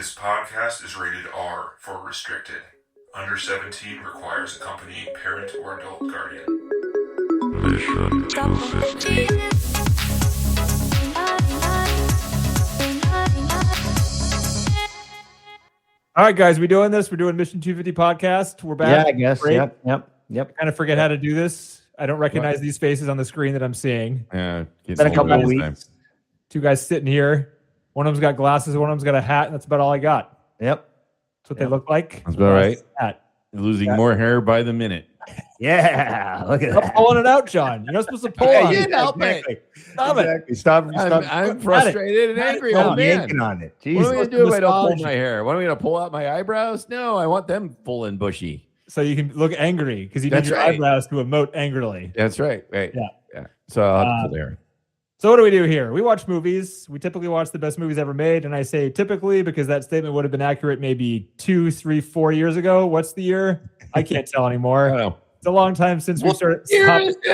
This podcast is rated R for restricted. Under 17 requires accompanying parent or adult guardian. Mission 250. All right, guys, we doing this? We're doing Mission 250 podcast. We're back. Yeah, I guess. Great. Yep. Kind of forget how to do this. I don't recognize these faces on the screen that I'm seeing. Yeah, it's been a couple of weeks. Two guys sitting here. One of them's got glasses. One of them's got a hat, and that's about all I got. Yep. That's what they look like. That's about right. Hat. Losing more hair by the minute. Yeah, look at Stop that. pulling it out, John. You're not supposed to pull on it. Help me. Stop it. Stop. I'm frustrated and angry. Oh, Oh, man. yanking on it. What am I Jesus. going to do if I don't pull my hair? What am I going to pull out my eyebrows? No, I want them full and bushy. So you can look angry because you need That's your right. eyebrows to emote angrily. That's right. Right. Yeah. So I'll have to pull there. So what do we do here? We watch movies. We typically watch the best movies ever made. And I say typically because that statement would have been accurate maybe 2, 3, 4 years ago. What's the year? I can't tell anymore. I don't know. It's a long time since we started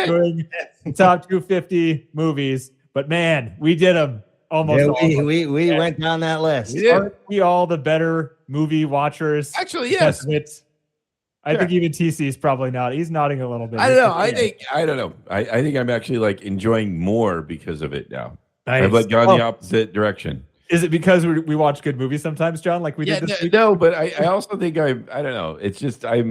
doing top 250 movies. But man, we did them almost all. We went down that list. We did. Aren't we all the better movie watchers? Actually, yes. I think even TC is probably not. He's nodding a little bit. I don't know. I don't know. I think I'm actually like enjoying more because of it now. Nice. I've like gone the opposite direction. Is it because we watch good movies sometimes, John? Like we did this week? No, but I also think I don't know. It's just I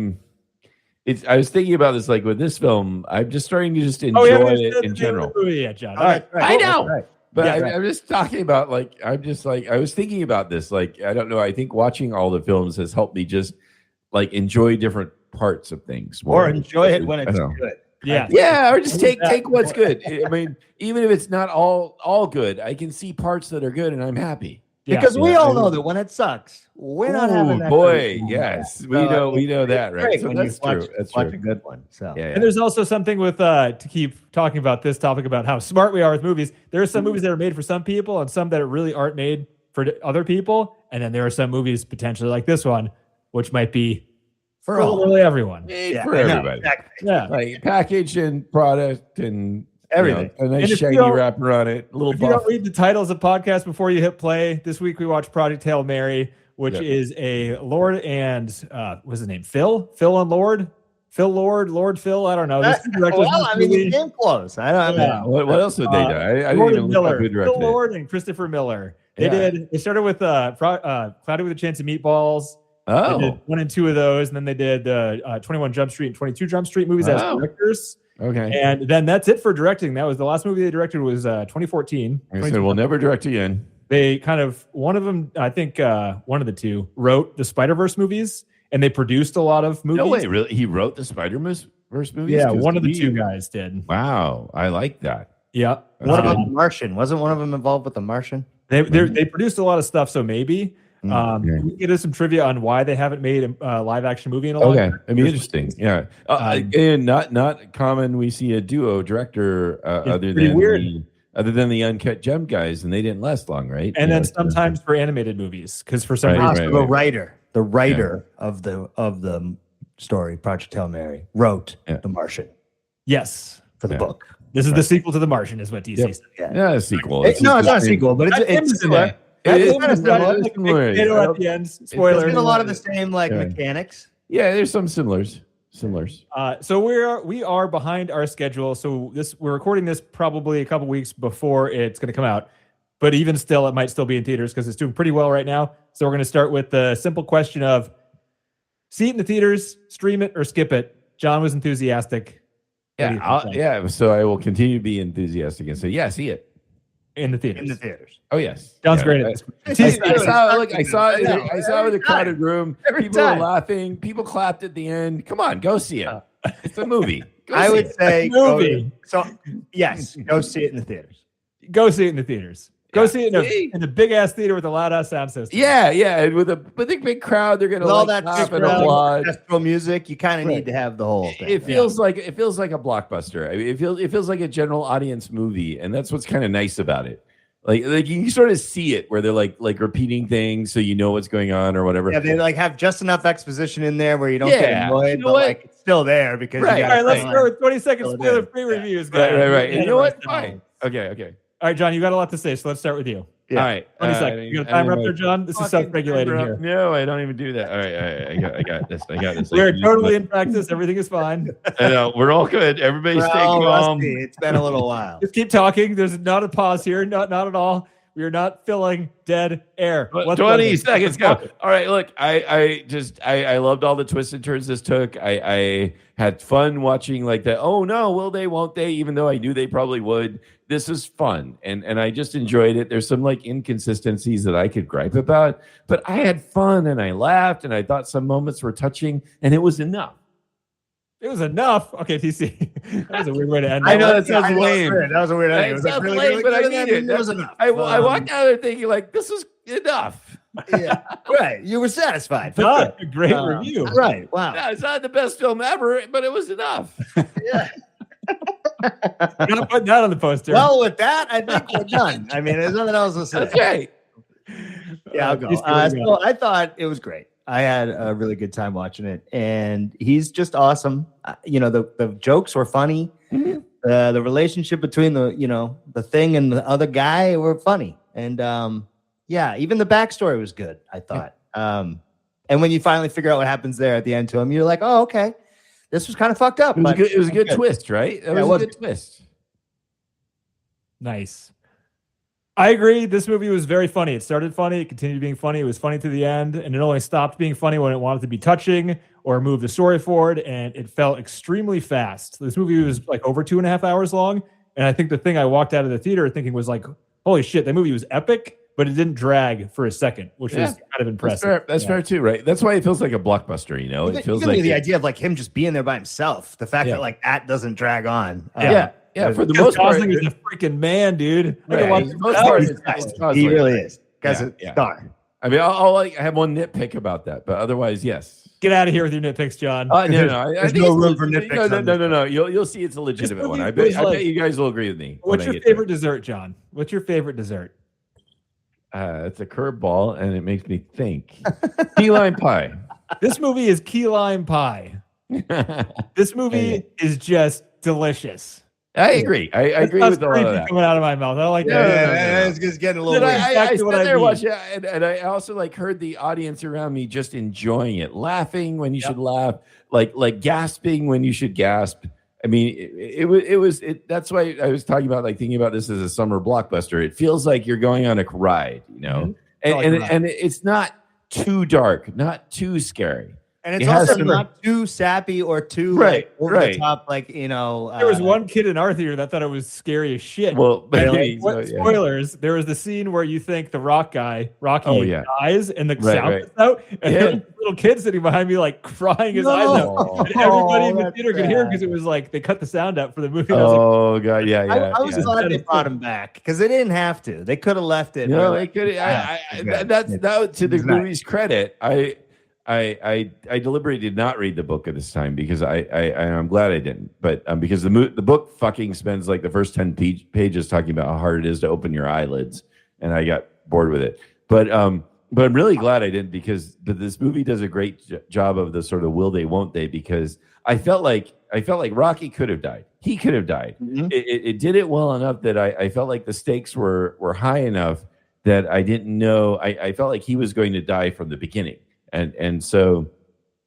was thinking about this like with this film. I'm just starting to just enjoy it in general. Yeah, John. All right. I know. Right. But Yeah, I'm just talking about like I was thinking about this. Like I don't know. I think watching all the films has helped me just like enjoy different parts of things more. Or enjoy it when it's good. Yeah. Or just take what's good. I mean, even if it's not all good, I can see parts that are good and I'm happy. Yeah. Because we all know that when it sucks, we're not having that. Boy, yes. We know that, right? So When that's you true. That's watch true. a good one. So Yeah. And there's also something with to keep talking about this topic about how smart we are with movies. There are some movies that are made for some people and some that really aren't made for other people. And then there are some movies potentially like this one, which might be for literally everyone. For everybody. Exactly. Yeah. Like package and product and Everything. A nice And if you shiny don't- wrapper on it. A little If you buff. don't read the titles of podcasts before you hit play, this week we watched Project Hail Mary, which Yeah. is a Lord and what's his name? Phil and Lord? Lord Phil? I don't know. This director's you came close. I don't Yeah. know. What else did they do? I didn't Lord even and look up Miller. who Phil directed it. Lord and Christopher Miller. They started with Cloudy with a Chance of Meatballs. They Oh, did 1 and 2 of those, and then they did 21 Jump Street and 22 Jump Street movies as directors. okay. And then that's it for directing. That was the last movie they directed was 2014. I said we'll never direct again. They kind of, one of them, I think one of the two wrote the Spider-Verse movies, and they produced a lot of movies. No way, really? He wrote the Spider-Verse movies? Yeah, 'Cause one of the he- two guys did. Wow, I like that. Yeah. What about The Martian? Wasn't one of them involved with The Martian? They produced a lot of stuff, so maybe. We can get into some trivia on why they haven't made a live action movie in a long Okay, time. I mean, interesting. Yeah, and not common. We see a duo director other pretty than weird. other than the Uncut Gem guys, and they didn't last long, right? And Yeah, then sometimes for animated movies, because for some Right, reason, right. The writer of the story, Project Hail Mary, wrote The Martian yes, for the book. this is the sequel to The Martian, is what DC said. yeah, a sequel. It's not a sequel, but it's similar. It is kind of similar. like It's similar. potato at the end. Spoiler. There's a lot of the same mechanics. Yeah, there's some similars. So we are behind our schedule. So we're recording this probably a couple weeks before it's going to come out, but even still, it might still be in theaters because it's doing pretty well right now. So we're going to start with the simple question of see it in the theaters, stream it, or skip it. John was enthusiastic. What do you think, John? So I will continue to be enthusiastic and say, yeah, see it In the theaters. In the theaters. Oh yes, John's yeah. great at this. I saw it in a crowded room. People were laughing. People clapped at the end. Come on, go see it. It's a movie. I would say movie. Yes, go see it in the theaters. Go see it in the theaters. Go see it in a big ass theater with a loud ass sound system. Yeah, and with a big crowd, they're gonna With all like, that clap and applaud. orchestral music, you kind of need to have the whole thing. It feels like a blockbuster. I mean, it feels like a general audience movie, and that's what's kind of nice about it. Like you can sort of see it where they're like repeating things so you know what's going on or whatever. Yeah, they have just enough exposition in there where you don't get annoyed, but it's still there because Right. All right, let's start with 20-second spoiler free reviews. Guys. Right. And you know what? Fine. Okay. All right, John, you got a lot to say, so let's start with you. Yeah. All right. 20 seconds. You got a timer up there, John? This is self-regulating here. No, I don't even do that. All right. I got this. We're totally in practice. Everything is fine. I know. We're all good. Everybody stay calm. Rusty, it's been a little while. Just keep talking. There's not a pause here. Not at all. We are not filling dead air. 20 seconds go. All right, look, I loved all the twists and turns this took. I had fun watching like that. Oh no, will they, won't they? Even though I knew they probably would. This is fun. And I just enjoyed it. There's some like inconsistencies that I could gripe about, but I had fun and I laughed and I thought some moments were touching and it was enough. It was enough. Okay, TC. That was a weird way to end. I know that sounds lame. That was a weird ending. It was Sounds really, lame, really but I good, need and it. it was enough. I walked out of there thinking like, this is enough. Yeah, right. You were satisfied. John, a great review. Right. Wow. No, it's not the best film ever, but it was enough. Yeah. You're not putting that on the poster. Well, with that, I think we're done. I mean, there's nothing else to say. Okay. Yeah, I'll go. So I thought it was great. I had a really good time watching it, and he's just awesome. The jokes were funny. Mm-hmm. The relationship between the thing and the other guy were funny, and even the backstory was good. I thought, and when you finally figure out what happens there at the end to him, you're like, oh, okay, this was kind of fucked up. It was a good twist, right? It was a good twist. Nice. I agree. This movie was very funny. It started funny. It continued being funny. It was funny to the end. And it only stopped being funny when it wanted to be touching or move the story forward. And it felt extremely fast. This movie was like over 2.5 hours long. And I think the thing I walked out of the theater thinking was like, holy shit, that movie was epic, but it didn't drag for a second, which was kind of impressive. That's fair too, right? That's why it feels like a blockbuster, you know? It feels like the idea of like him just being there by himself. The fact that like that doesn't drag on. Yeah, for the most part, Gosling is a freaking man, dude. He really is. Guy's a star. I mean, I have one nitpick about that, but otherwise, yes. Get out of here with your nitpicks, John. No. There's no room for nitpicks. No. You'll see it's a legitimate one. I bet you guys will agree with me. What's your favorite dessert, John? What's your favorite dessert? It's a curveball, and it makes me think. Key lime pie. This movie is key lime pie. This movie is just delicious. I agree. I agree with all of that. Coming out of my mouth. I like that. It's just getting a little. I sat there watching, and I also like heard the audience around me just enjoying it, laughing when you should laugh, like gasping when you should gasp. I mean, it was. That's why I was talking about like thinking about this as a summer blockbuster. It feels like you're going on a ride, you know, and it's not too dark, not too scary. And it's also not too sappy or too over the top, There was one kid in our theater that thought it was scary as shit. Well, spoilers. There was the scene where you think the Rocky dies and the sound gets out, and there was a little kid sitting behind me like crying his eyes out, and everybody in the theater could hear because it was like they cut the sound out for the movie. God, yeah. I was glad they brought him back because they didn't have to. They could have left it. No, they could. That to the movie's credit. I deliberately did not read the book at this time because I'm glad I didn't. But because the book fucking spends like the first 10 pages talking about how hard it is to open your eyelids, and I got bored with it. But I'm really glad I didn't because this movie does a great job of the sort of will they, won't they? Because I felt like Rocky could have died. He could have died. Mm-hmm. It did it well enough that I felt like the stakes were high enough that I didn't know. I felt like he was going to die from the beginning. And so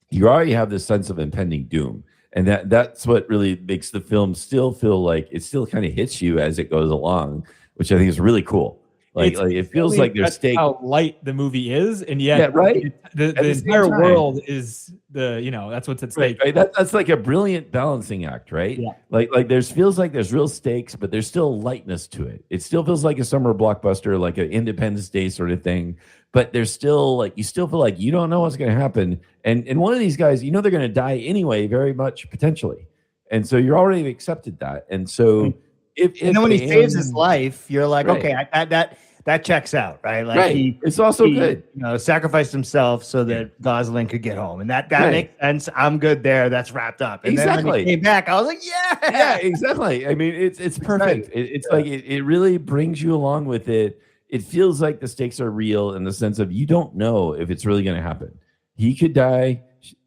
you already have this sense of impending doom. And that's what really makes the film still feel like it still kind of hits you as it goes along, which I think is really cool. Like it feels like there's stakes. How light the movie is, and yet the entire world is that's what's at stake. Right. That's like a brilliant balancing act, right? Yeah. Like feels like there's real stakes, but there's still lightness to it. It still feels like a summer blockbuster, like an Independence Day sort of thing. But there's still you still feel like you don't know what's going to happen, and one of these guys, they're going to die anyway, very much potentially, and so you're already accepted that, and so. And then when he saves his life, you're like, okay, that checks out, right? Like it's also good. Sacrificed himself so that Gosling could get home, and that makes sense. I'm good there. That's wrapped up. And then when he came back, I was like, yeah, exactly. I mean, it's perfect. It's like it really brings you along with it. It feels like the stakes are real in the sense of you don't know if it's really going to happen. He could die.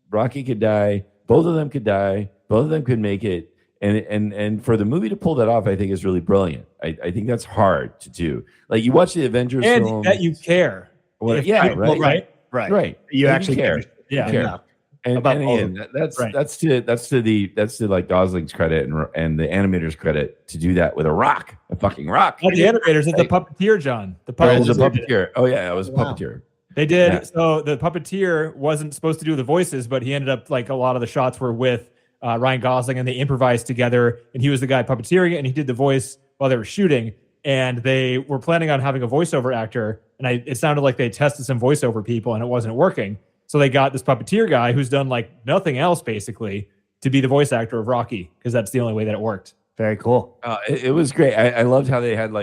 Rocky could die. Both of them could die. Both of them could make it. And for the movie to pull that off, I think is really brilliant. I think that's hard to do. Like you watch the Avengers and film, that you care. well, If- yeah, well, right. Right. You And actually care. Yeah. enough. And, About and all again, of that's to like Gosling's credit and the animators' credit to do that with a fucking rock. Not the animators, it's the puppeteer, John. The It was a puppeteer did it. puppeteer. Oh yeah, it was a Wow. puppeteer. They did. Yeah. So the puppeteer wasn't supposed to do the voices, but he ended up like a lot of the shots were with Ryan Gosling, and they improvised together. And he was the guy puppeteering it, and he did the voice while they were shooting. And they were planning on having a voiceover actor, and it sounded like they tested some voiceover people, and it wasn't working. So they got this puppeteer guy who's done like nothing else basically to be the voice actor of Rocky, because that's the only way that it worked. Very cool. It was great. I loved how they had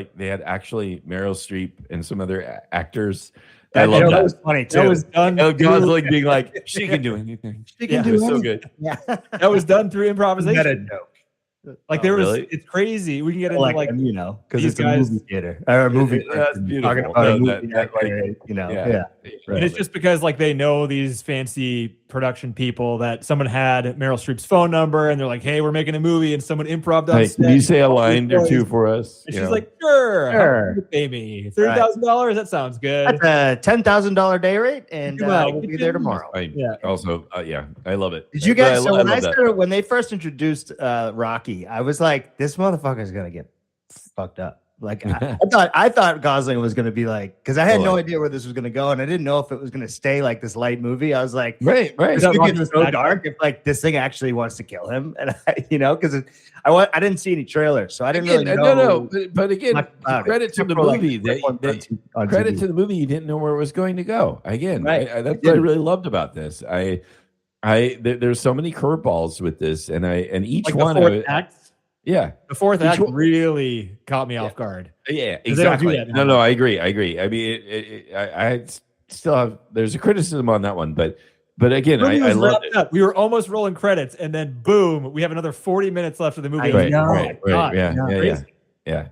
actually Meryl Streep and some other actors. I love that. That was funny too. That was done. Gosling being like, she can do anything. She can It do was so good. Yeah. That was done through improvisation. Meta joke. Like Oh, really? it's crazy. We can get into Like, like because these it's a guys- movie theater or a movie. That's person beautiful. Talking about No, a movie that, actor, yeah. And it's just because like they know these fancy production people that someone had Meryl Streep's phone number and they're like, hey, we're making a movie, and someone improved on Hey, set. can you say a line or two for us? And You she's know? like, sure. Sure. How much you pay me $30,000. That sounds good. That's a $10,000 day rate, and Come on, we'll be there tomorrow. Yeah. Also, I love it. Did you guys? I So when love I that. started, when they first introduced Rocky, I was like, "This motherfucker's gonna get fucked up." Like I thought Gosling was gonna be like, because I had no idea where this was gonna go, and I didn't know if it was gonna stay like this light movie. I was like, Right. This that could get Rocky's so back? dark if like this thing actually wants to kill him, and because I didn't see any trailers, so I didn't really know. No. But again, much about it, credit to except the for, like, movie. on Credit TV. to the movie. You didn't know where it was going to go. Again, Right. that's what I really loved about this. There's so many curveballs with this, and each Like one the of fourth it. act. Yeah. The fourth Each act one- really caught me off guard. Yeah, 'Cause they don't do exactly. that now. No, I agree. I mean, I still have. There's a criticism on that one, but again, The movie I was love wrapped it. up. We were almost rolling credits, and then boom, we have another 40 minutes left of the movie. I Oh know. my God. Yeah. Crazy.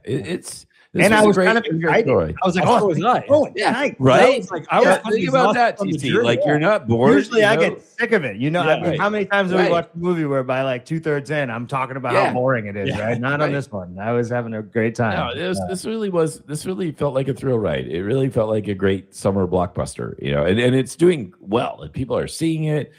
It's. And I was a kind of great excited. story. I was like, So was I. tonight. Right? I was Yeah, kind of Think about that, exhausted from the TC. journey. Like you're not bored. Usually you I know? get sick of it. You know, Yeah, I mean, right. how many times have we Right. watched a movie where by like 2/3 in, I'm talking about Yeah. how boring it is, Yeah. right? Not on Right. this one. I was having a great time. No, this really felt like a thrill ride. It really felt like a great summer blockbuster, and it's doing well, and people are seeing it,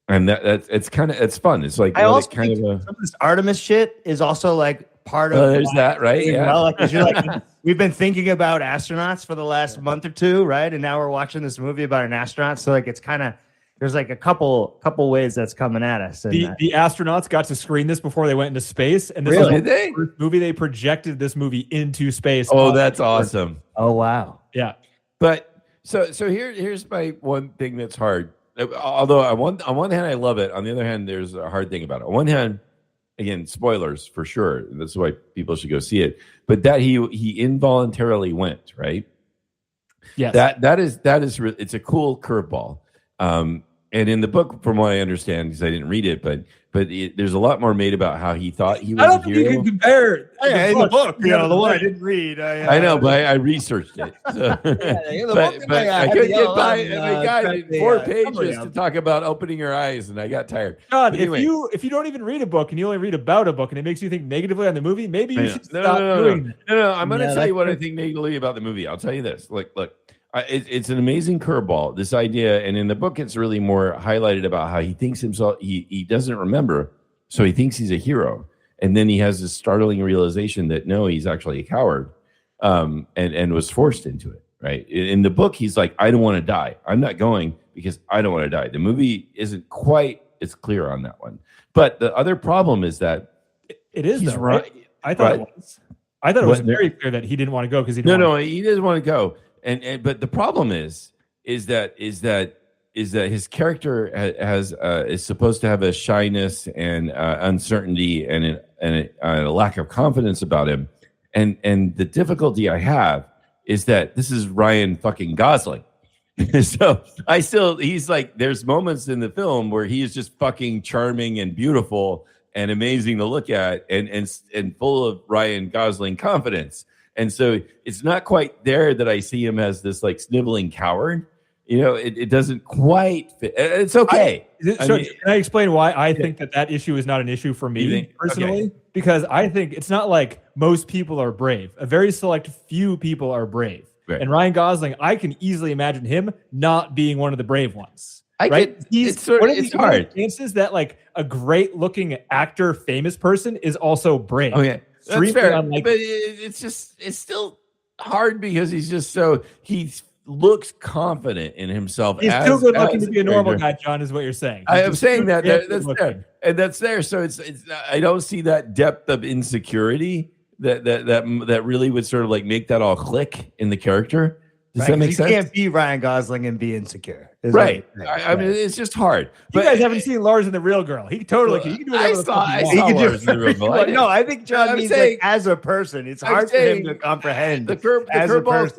and it's fun. It's like I also kind think of some of this Artemis shit is also like part of. there's that, right? doing Yeah. well. Like, 'cause you're like, we've been thinking about astronauts for the last month or two, right? And now we're watching this movie about an astronaut. So like, it's kind of there's like a couple ways that's coming at us. And The astronauts got to screen this before they went into space, and this Really? was Did they? the first movie they projected this movie into space. Oh, that's awesome. oh wow, Yeah. But so here's my one thing that's hard. Although on one hand I love it, on the other hand there's a hard thing about it. On one hand, again, spoilers for sure. That's why people should go see it. But that he involuntarily went, right? Yes. That is it's a cool curveball. And in the book, from what I understand, because I didn't read it, but there's a lot more made about how he thought he was I don't a think you hero. can compare. yeah, in the book, you know, the one I didn't read. I know, but I researched it. So. But I couldn't get by. I got 4 pages to talk about opening your eyes, and I got tired. God, But anyway. if you don't even read a book and you only read about a book and it makes you think negatively on the movie, maybe you should stop doing that. No. I'm going to Yeah, tell you what I that's- think negatively about the movie. I'll tell you this. Look, it's an amazing curveball. This idea, and in the book, it's really more highlighted about how he thinks himself. He doesn't remember, so he thinks he's a hero, and then he has this startling realization that no, he's actually a coward, and was forced into it. Right in the book, he's like, I don't want to die. I'm not going because I don't want to die. The movie isn't quite as clear on that one. But the other problem is that It is he's though, right. right? I thought it was. I thought it was What? very clear that he didn't want to go because he didn't. No, he doesn't want to go. And but the problem is that his character is supposed to have a shyness and uncertainty and a lack of confidence about him. And the difficulty I have is that this is Ryan fucking Gosling. So he's like, there's moments in the film where he is just fucking charming and beautiful and amazing to look at and full of Ryan Gosling confidence. And so it's not quite there that I see him as this like sniveling coward. it doesn't quite fit. It's okay. Can I explain why I think that issue is not an issue for me personally? Okay. Because I think it's not like most people are brave. A very select few people are brave. Right. And Ryan Gosling, I can easily imagine him not being one of the brave ones. It's hard. Chances that like a great looking actor, famous person is also brave. Oh yeah, that's fair. But it's still hard because he's just he looks confident in himself. He's too good looking to be a normal guy, John, is what you're saying. I am saying that's there, and that's there. So it's I don't see that depth of insecurity that really would sort of like make that all click in the character. Does that make sense? You can't be Ryan Gosling and be insecure. Right. I mean, it's just hard. You guys haven't seen Lars and the Real Girl. He totally can. He can do whatever I saw Lars and the Real Girl. No, I think John means like, as a person. It's hard for him to comprehend. The curveball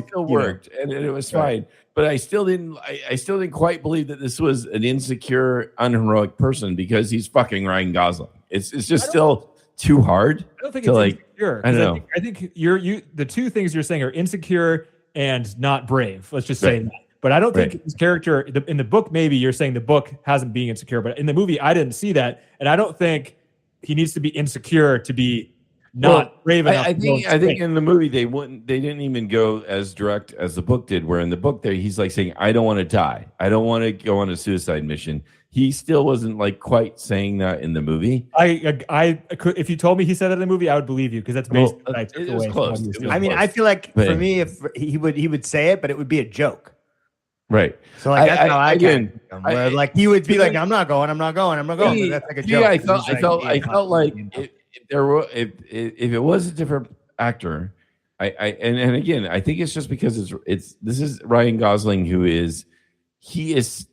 still worked, and it was fine. But I still didn't quite believe that this was an insecure, unheroic person because he's fucking Ryan Gosling. It's just still too hard. I don't think it's insecure. I don't know. I think the two things you're saying are insecure and not brave. Let's just say that. But I don't think his character in the book, maybe you're saying the book hasn't being insecure, but in the movie, I didn't see that. And I don't think he needs to be insecure to be not brave enough. I think in the movie, they didn't even go as direct as the book did, where in the book there, he's like saying, I don't want to die. I don't want to go on a suicide mission. He still wasn't like quite saying that in the movie. I could, if you told me he said that in the movie, I would believe you because that's basically what I took away. Close. I mean, I feel like for me, if he would say it, but it would be a joke. Right. So like that's how I get him. Where like he would be like, I'm not going. That's like a joke. I felt like if it was a different actor, and again, I think it's just because this is Ryan Gosling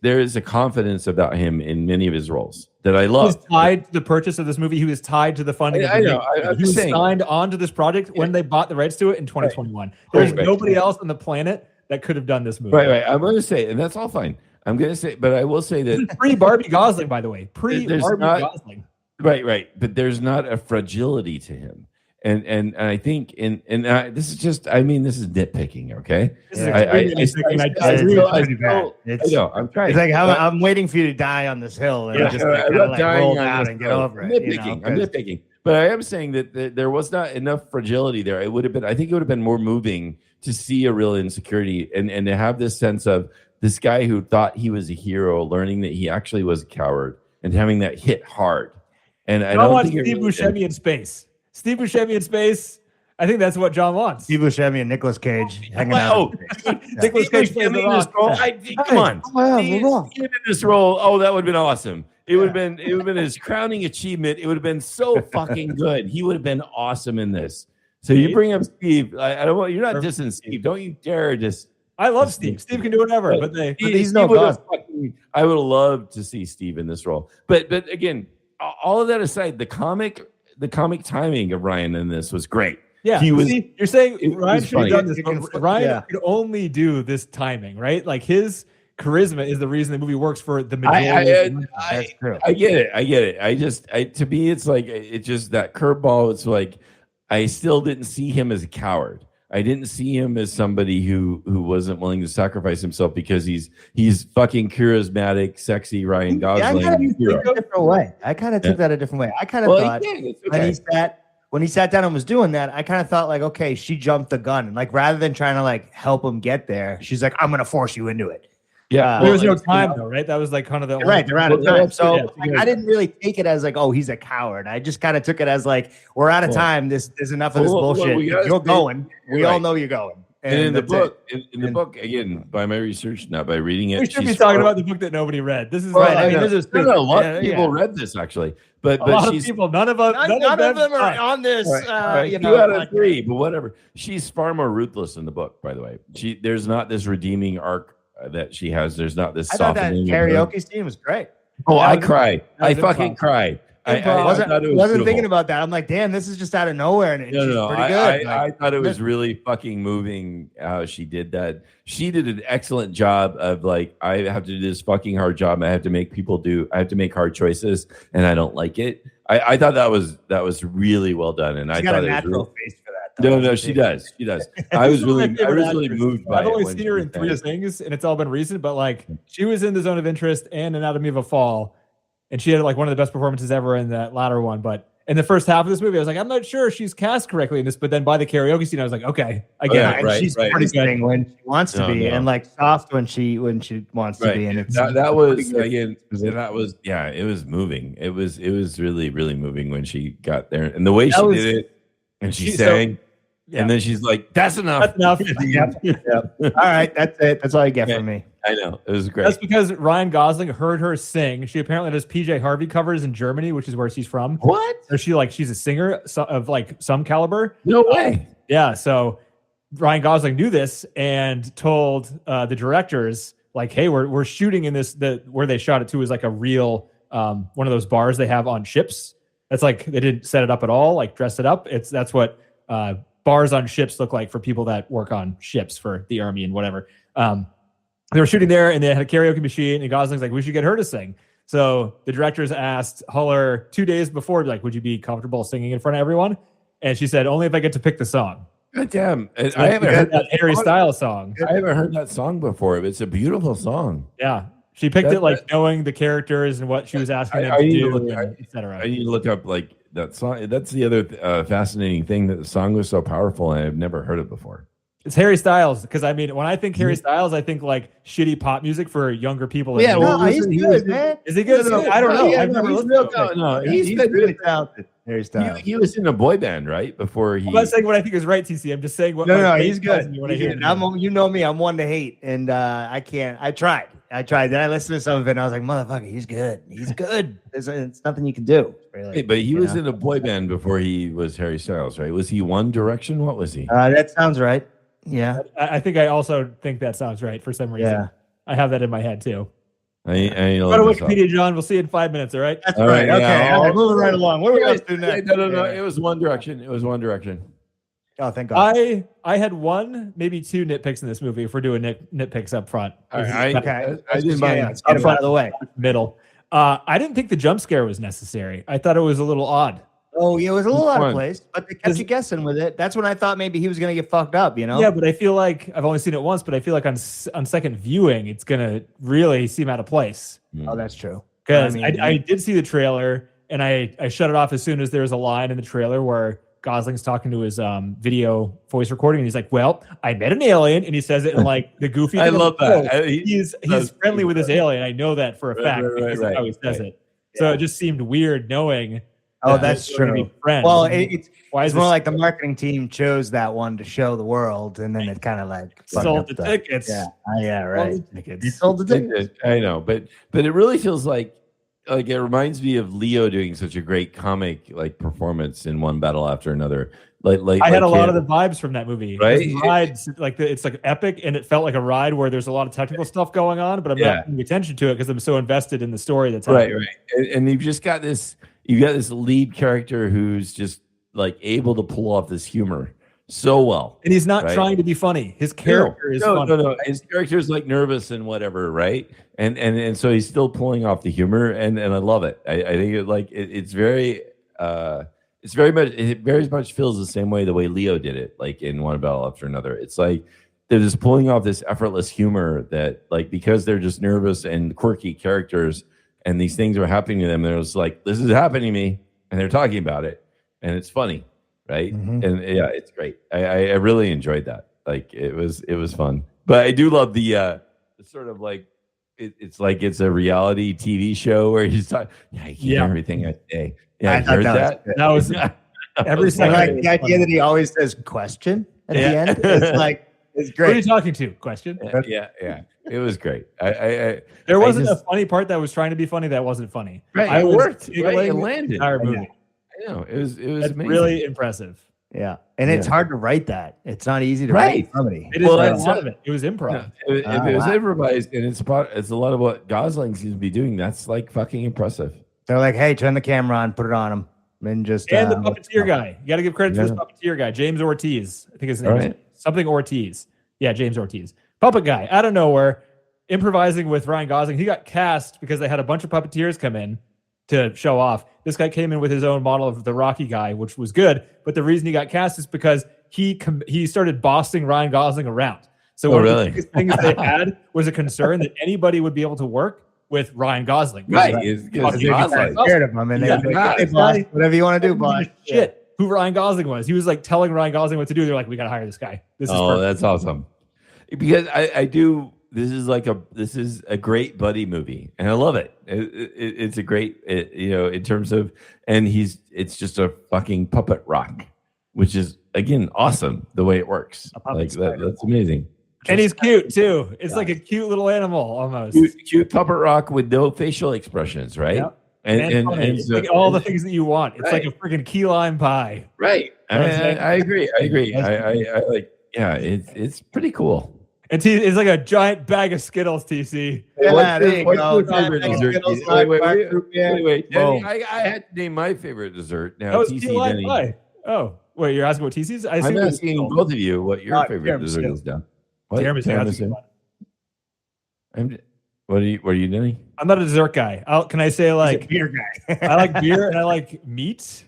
there is a confidence about him in many of his roles that I love. He was tied to the purchase of this movie. He was tied to the funding of the movie. He was signed on to this project when they bought the rights to it in 2021. There's nobody else on the planet that could have done this movie. Right. I'm going to say, and that's all fine. I'm going to say, but I will say that pre-Barbie Gosling, by the way, pre-Barbie Gosling. Right. But there's not a fragility to him. And I think this is just, I mean, this is nitpicking, okay? I know. I'm trying. It's like I'm waiting for you to die on this hill and just roll down and get over it. I'm nitpicking. But I am saying that there was not enough fragility there. It would have been, I think it would have been more moving to see a real insecurity and to have this sense of this guy who thought he was a hero, learning that he actually was a coward and having that hit hard. And I don't think Steve Buscemi in space. Steve Buscemi in space. I think that's what John wants. Steve Buscemi and Nicolas Cage hanging out. Nicolas Cage in this role. Come on, in this role. Oh, that would have been awesome. It would have been his crowning achievement. It would have been so fucking good. He would have been awesome in this. So you bring up Steve. I don't want. You're not dissing Steve. Don't you dare just. I love Steve. Steve can do whatever, but he's no god. I would have loved to see Steve in this role. But again, all of that aside, the comic timing of Ryan in this was great. Yeah, he was. See, you're saying Ryan should have done this. Ryan could only do this timing, right? Like his charisma is the reason the movie works for the majority. I get it. To me, it's like it's just that curveball. It's like I still didn't see him as a coward. I didn't see him as somebody who wasn't willing to sacrifice himself because he's fucking charismatic, sexy Ryan Gosling. I kind of took that a different way. I kind of thought when he sat down and was doing that, I kind of thought like, okay, she jumped the gun. And like rather than trying to like help him get there, she's like, I'm gonna force you into it. Yeah, there was no time though, right? That was like kind of the they're out of time. So I didn't really take it as like, oh, he's a coward. I just kind of took it as like, we're out of time. There's enough of this bullshit. You're going. We all know you're going. And in the book, again, by my research, not by reading it, we should be talking about the book that nobody read. This is right. I mean, a lot of people read this actually, but a lot of people. None of them are on this. Right. 2 out of 3, but whatever. She's far more ruthless in the book. By the way, there's not this redeeming arc that she has. There's not this softening. That karaoke scene was great. Oh, I cried. I fucking cried. I wasn't thinking about that. I'm like, damn, this is just out of nowhere, and she's pretty good. I thought it was really fucking moving how she did that. She did an excellent job of like, I have to do this fucking hard job. I have to make I have to make hard choices, and I don't like it. I thought that was really well done, and I got thought a natural face for that, No, she does. She does. I was really moved by I've only when seen her she in 3 was- things, and it's all been recent. But like, she was in The Zone of Interest and Anatomy of a Fall, and she had like one of the best performances ever in that latter one. But in the first half of this movie, I was like, I'm not sure she's cast correctly in this. But then by the karaoke scene, I was like, okay, I get it. And right, she's right. pretty good when she wants to be, No. and like soft when she wants to be. And it's that was again. That was It was moving. It was really really moving when she got there, and the way she did it, and she sang, and then she's like, "That's enough. That's enough." Yep. All right, that's it. That's all you get from me. I know, it was great. That's because Ryan Gosling heard her sing. She apparently does PJ Harvey covers in Germany, which is where she's from. What? So she's a singer of like some caliber. No way. Yeah. So Ryan Gosling knew this and told the directors like, "Hey, we're shooting in this. Where they shot it to is like a real one of those bars they have on ships. That's like they didn't set it up at all, like dress it up. That's what bars on ships look like for people that work on ships for the army and whatever." They were shooting there, and they had a karaoke machine, and Gosling's like, we should get her to sing. So the directors asked Huller 2 days before, like, would you be comfortable singing in front of everyone? And she said, only if I get to pick the song. God damn. So I haven't heard that Harry Styles song. I haven't heard that song before. It's a beautiful song. Yeah. She picked it like knowing the characters and what she was asking them to do, etc. I need to look up like that song. That's the other fascinating thing, that the song was so powerful, and I've never heard it before. It's Harry Styles, because I mean, when I think Harry Styles, I think like shitty pop music for younger people. Yeah, well, he's good, man. Is he good? No, I don't know. yeah, I've never listened to him. No, He's really talented. Harry Styles. He was in a boy band, right? Before he. I'm not saying what I think is right, TC. I'm just saying what. No, my he's brain tells good. me when I hear him. You know me. I'm one to hate, and I can't. I tried. Then I listened to some of it, and I was like, "Motherfucker, he's good. He's good. It's nothing you can do." Really. Hey, but he was in a boy band before he was Harry Styles, right? Was he One Direction? What was he? That sounds right. Yeah. I think I also think that sounds right for some reason. Yeah. I have that in my head too. I Go to Wikipedia, John. We'll see you in 5 minutes. All right. That's All right. right, Okay. yeah, All right, moving right along. What are we going to do next? No. It was One Direction. Oh, thank God. I had one, maybe two nitpicks in this movie if we're doing nitpicks up front. Okay. I didn't mind. Let's get it out of the way. Middle. I didn't think the jump scare was necessary. I thought it was a little odd. Oh, yeah, it was a little out Fun. of place, but they kept you guessing with it. That's when I thought maybe he was going to get fucked up, you know? Yeah, but I feel like I've only seen it once, but I feel like on second viewing, it's going to really seem out of place. Oh, that's true. Because I did see the trailer, and I shut it off as soon as there was a line in the trailer where Gosling's talking to his video voice recording, and he's like, "Well, I met an alien," and he says it in like the goofy. I love that. He's friendly with his alien. I know that for a fact because of how he says it. So it just seemed weird knowing. Oh, that's true. Well, it's more like the marketing team chose that one to show the world, and then it kind of like sold the tickets. Yeah, right. Tickets. Sold the tickets. I know, but it really feels like it reminds me of Leo doing such a great comic like performance in One Battle After Another. I had a lot of the vibes from that movie. Right? The rides, it's like epic, and it felt like a ride where there's a lot of technical stuff going on, but I'm not paying attention to it because I'm so invested in the story that's happening. Right. And you've just got this. You got this lead character who's just like able to pull off this humor so well, and he's not trying to be funny. His character is funny. No. His character is like nervous and whatever, right? And so he's still pulling off the humor, and I love it. I think it's very much feels the same way the way Leo did it, like in One Battle After Another. It's like they're just pulling off this effortless humor that, like, because they're just nervous and quirky characters, and these things are happening to them, they're just like, this is happening to me, and they're talking about it, and it's funny, right? Mm-hmm. And yeah, it's great. I really enjoyed that. Like it was fun, but I do love the sort of like it's like it's a reality TV show where he's talking. Yeah, I hear everything I say. Yeah, I heard that. That was every second. I like the idea that he always says question at the end. It's like it's great. Who are you talking to? Question. Yeah. It was great. There wasn't a funny part that was trying to be funny that wasn't funny. Right, it worked. Right, it landed. Entire movie. I know. It was That's amazing. really impressive. Yeah, and it's hard to write that. It's not easy to write comedy. It is a lot of it. It was improv. If it was improvised, and it's a lot of what Gosling seems to be doing, that's like fucking impressive. They're like, hey, turn the camera on, put it on him, and just and the puppeteer guy. You got to give credit to this puppeteer guy, James Ortiz. I think his name is something Ortiz. Yeah, James Ortiz. Puppet guy out of nowhere, improvising with Ryan Gosling. He got cast because they had a bunch of puppeteers come in to show off. This guy came in with his own model of the Rocky guy, which was good. But the reason he got cast is because he started bossing Ryan Gosling around. So one of the biggest things they had was a concern that anybody would be able to work with Ryan Gosling. Right. Because They'd be scared of him, and they'd be like, "Hey, boss, whatever you want to do, boss." Shit, who Ryan Gosling was. He was like telling Ryan Gosling what to do. They're like, we got to hire this guy. This is perfect. That's awesome. Because I do. This is a great buddy movie, and I love it. It's a great, in terms of, and it's just a fucking puppet rock, which is again awesome the way it works. Like that's amazing. And he's cute too. It's like a cute little animal almost. Cute puppet rock with no facial expressions, right? Yep. And so, like all the things that you want. It's like a freaking key lime pie. Right. I agree. I like. Yeah, it's pretty cool. And it's like a giant bag of Skittles, TC. Yeah, there you go. Wait, Danny, I had to name my favorite dessert. Now, that was TC, key lime Danny. pie. Oh, wait, you're asking what TC's? I'm asking both of you what your favorite dessert is now. What? Tiramisu. What are you doing? I'm not a dessert guy. Can I say like beer guy? I like beer and I like meat.